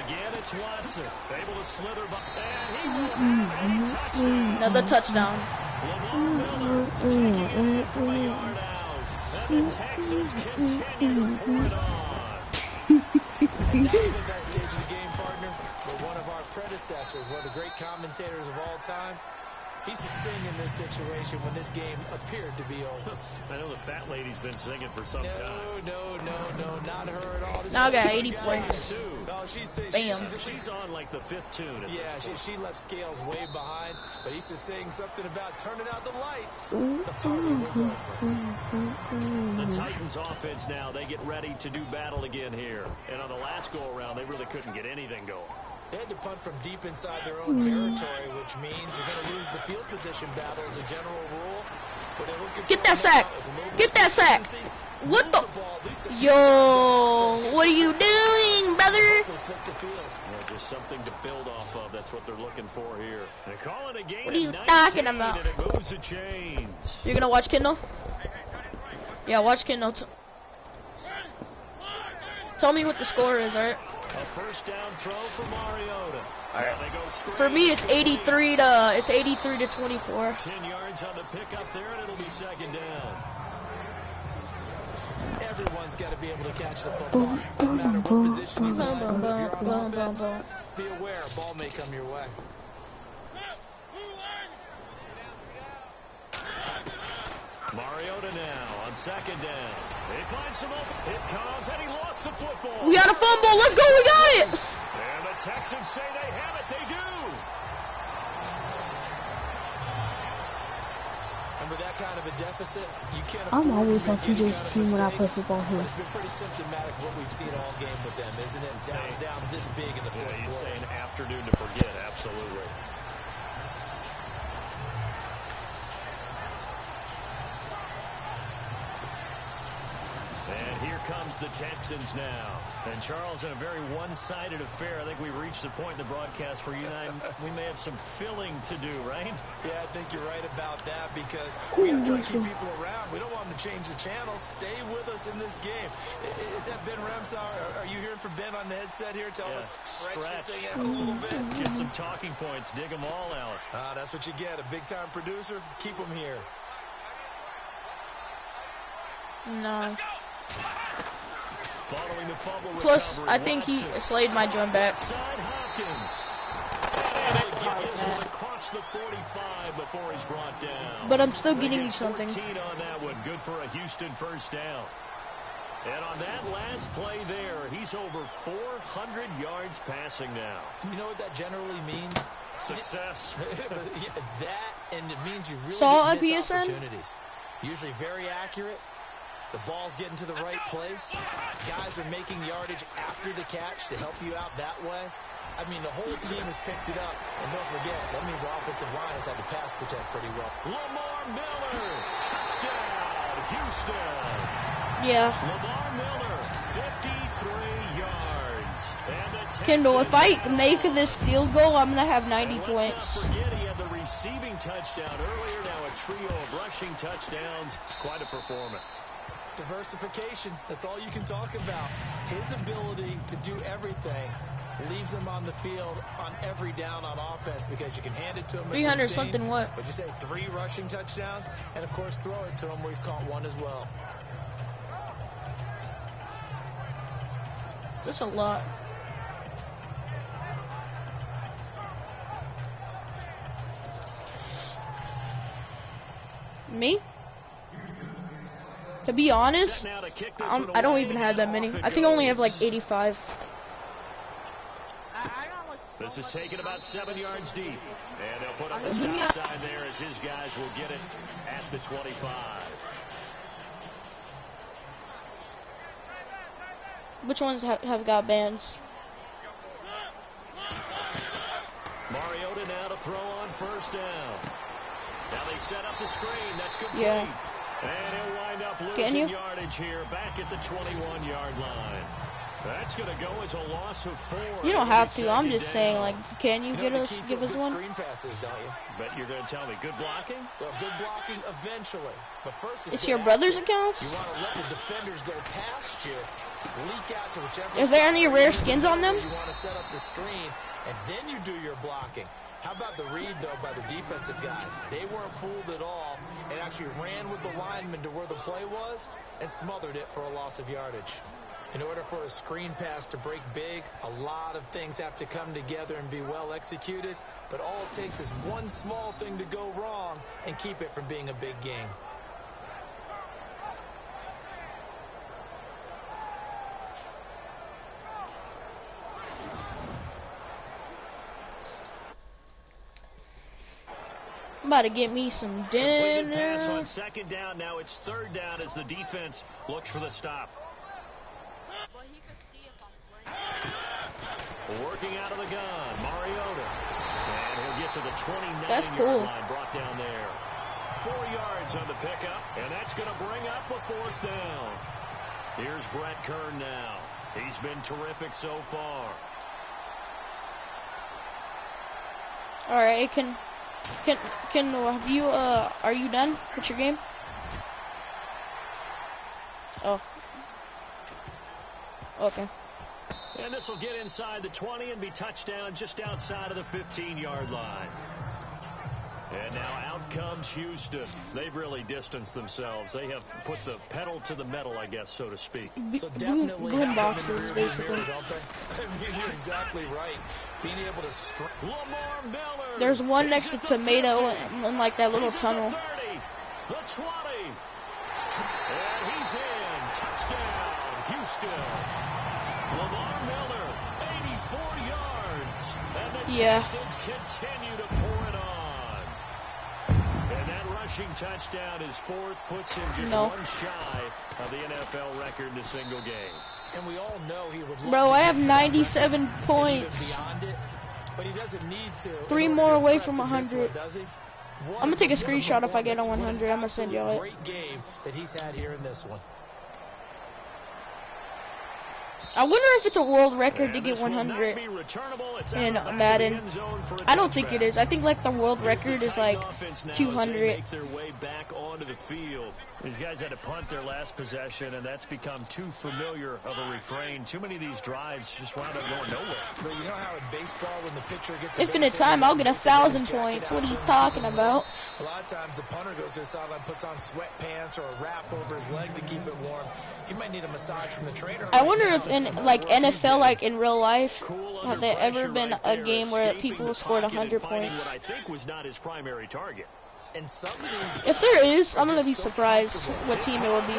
Again, it's Watson. Able to slither by. And he will have a touchdown. Another touchdown. Lamar Miller taking it in from a yard out. And the Texans continue to pour it on. And that was the best stage of the game, partner. But one of our predecessors, one of the great commentators of all time, he's to sing in this situation when this game appeared to be over. I know the fat lady's been singing for some time. No, not her at all. This Now I got is 80 points. No, she's Bam. She's on like the 5th tune. At yeah, this point. she left Scales way behind, but he's just saying something about turning out the lights. The party was over. The Titans offense now, they get ready to do battle again here. And on the last go-around, they really couldn't get anything going. They had to punt from deep inside their own territory, which means you're going to lose the field position battle as a general rule. But they're looking Get for that sack. Get that sack. What the? Yo, what are you doing, brother? Yeah, just something to build off of. That's what they're looking for here. And call it a game. What are you at 19, talking about? And it moves the chains. You're gonna watch Kendall? Yeah, watch Kendall. Tell me what the score is, alright? A first down throw for Mariota. They go straight. For me, it's 83 to 24. 10 yards on the pickup there, and it'll be second down. Everyone's got to be able to catch the football. No matter what position you play. If you're on offense, be aware a ball may come your way. Mariota now on second down. He finds some open. It comes, and he lost the football. We got a fumble. Let's go. We got it. And the Texans say they have it. They do. And with that kind of a deficit, you can't. I'm always on TJ's team when I play football here. It's been pretty symptomatic what we've seen all game with them, isn't it? Down this big in the fourth Yeah, you'd quarter. say an afternoon to forget. Absolutely. And here comes the Texans now. And Charles, in a very one-sided affair, I think we've reached the point in the broadcast where you and I, we may have some filling to do, right? Yeah, I think you're right about that because we got to try to keep people around. We don't want them to change the channel. Stay with us in this game. Is that Ben Remsauer? Are you hearing from Ben on the headset here? Tell us, stretch this thing out a little bit. Get some talking points. Dig them all out. That's what you get. A big-time producer. Keep them here. No. Following the fumble Plus, recovery, I think he slayed my joint back. Side Hopkins. Across the 45 before he's brought down. But I'm still getting you something. 14 on that one. Good for a Houston first down. And on that last play there, he's over 400 yards passing now. You know what that generally means? Success. That, and it means you really Saw miss a PSN? opportunities. Usually very accurate. The ball's getting to the right place. Guys are making yardage after the catch to help you out that way. I mean, the whole team has picked it up. And don't forget, that means the offensive line has had to pass protect pretty well. Lamar Miller. Touchdown, Houston. Yeah. Lamar Miller, 53 yards. And the Kendall, if I Texans make this field goal, I'm going to have 90 Let's points. not forget he had the receiving touchdown earlier. Now a trio of rushing touchdowns. Quite a performance. Diversification, that's all you can talk about. His ability to do everything leaves him on the field on every down on offense because you can hand it to him. 300 something what? But you say 3 rushing touchdowns, and of course throw it to him where he's caught 1 as well. That's a lot. Me? To be honest, I don't even have that many. I think I only have like 85. This is taken about 7 yards deep. And they'll put up the stop sign there as his guys will get it at the 25. Which ones have got bans? Mariota now to throw on first down. Now they set up the screen. That's complete. Yeah. And he'll wind up losing yardage here back at the 21-yard line. That's going to go as a loss of 4. You don't have to. I'm just saying, like, can you give us one? Screen passes, don't you? But you're going to tell me, good blocking? Well, good blocking eventually. But first, It's your brother's account? You want to let the defenders go past you, leak out to whichever. Is there any rare skins on them? You want to set up the screen, and then you do your blocking. How about the read, though, by the defensive guys? They weren't fooled at all and actually ran with the lineman to where the play was and smothered it for a loss of yardage. In order for a screen pass to break big, a lot of things have to come together and be well executed. But all it takes is one small thing to go wrong and keep it from being a big game. I'm about to get me some Completed pass dinner. on second down. Now it's third down as the defense looks for the stop. Working out of the gun, Mariota. And he'll get to the 29-yard line, brought down there. 4 yards on the pickup, and that's going to bring up a 4th down. Here's Brett Kern now. He's been terrific so far. All right, can have you are you done with your game? Oh. Okay. And this will get inside the 20 and be touchdown just outside of the 15-yard line. And now out comes Houston. They've really distanced themselves. They have put the pedal to the metal, I guess, so to speak. So definitely boom boxes, basically. You're exactly right. Being able to Lamar Miller. There's one next to Tomato in like that little tunnel. The 30, the 20. And he's in. Touchdown, Houston. Lamar Miller, 84 yards. And the Texans continue to pour it on. And that rushing touchdown is 4th, puts him just one shy of the NFL record in a single game. And we all know he would love Bro, I have 97 points. Beyond it, but he doesn't need to. 3 more away from 100. I'm going to take a screenshot if I get on 100. I'm going to send y'all it. Great game that he's had here in this one. I wonder if it's a world record to get 100 in Madden. I don't think it is. I think like the world record is like 200. These guys had to punt their last possession, and that's become too familiar of a refrain. Too many of these drives just wound up going nowhere. But you know how in baseball, when the pitcher gets Infinite time, I'll get 1,000 points. What are you talking about? A lot of times the punter goes to the sideline, puts on sweatpants or a wrap over his leg to keep it warm. He might need a massage from the trainer. I wonder if in like NFL, like in real life, have there ever been a game where people scored 100 points? What I think was not his primary target. And some of these, if there is, I'm gonna be surprised what team it would be.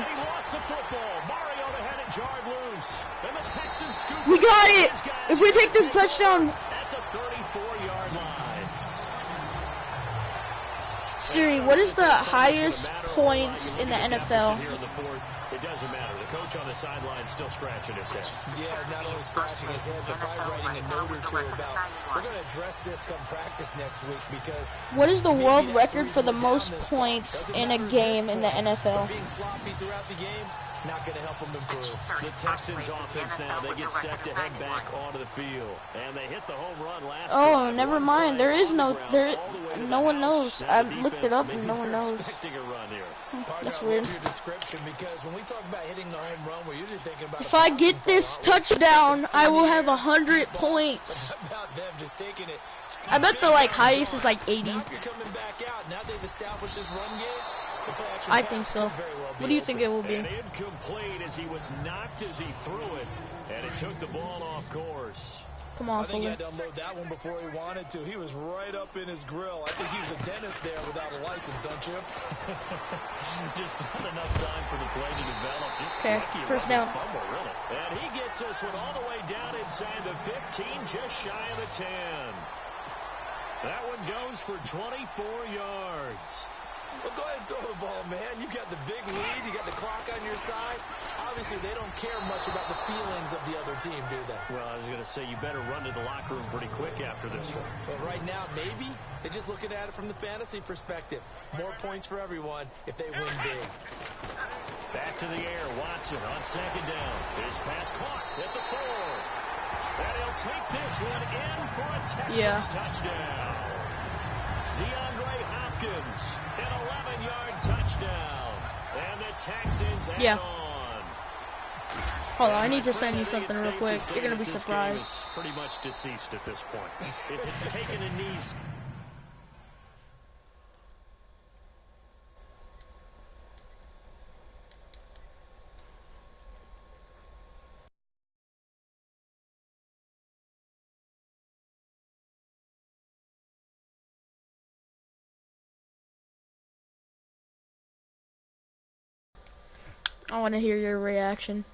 We got it! If we take this touchdown, at the 34-yard line. Siri, what is the highest points in the NFL? It doesn't matter. The coach on the sideline still scratching his head. Yeah, not only scratching his head, but probably writing a note or two about, we're going to address this come practice next week because... What is the world record for the most points in a game in the NFL? Being sloppy throughout the game, not going to help them improve. The Texans offense now, they get set to head back onto the field. And they hit the home run last Oh, never mind. There is no, no one knows. I looked it up and no one knows. That's weird. Your description, because when we talk about hitting the home run, we're usually thinking about if I get this touchdown, I will have 100 points. About them just taking it. I bet the like highest is like 80. Now if you're coming back out, now they've established this run game. I think so. What do you think it will be? And incomplete as he was knocked as he threw it, and it took the ball off course. Come on, I think he Fuller. had to unload that one before he wanted to. He was right up in his grill. I think he was a dentist there without a license, don't you? Just not enough time for the play to develop. Okay, first down. Fumble, really. And he gets this one all the way down inside the 15, just shy of the 10. That one goes for 24 yards. Well, go ahead and throw the ball, man. You got the big lead. You got the clock on your side. Obviously, they don't care much about the feelings of the other team, do they? Well, I was going to say, you better run to the locker room pretty quick after this one. But right now, maybe they're just looking at it from the fantasy perspective. More points for everyone if they win big. Back to the air. Watson on second down. His pass caught at the 4. And he'll take this one in for a Texans touchdown. DeAndre Hopkins, an 11-yard touchdown. And the Texans add on. Hold on, I need to send you something real quick. You're going to be surprised. This game is pretty much deceased at this point. If it's taken a knee... I want to hear your reaction.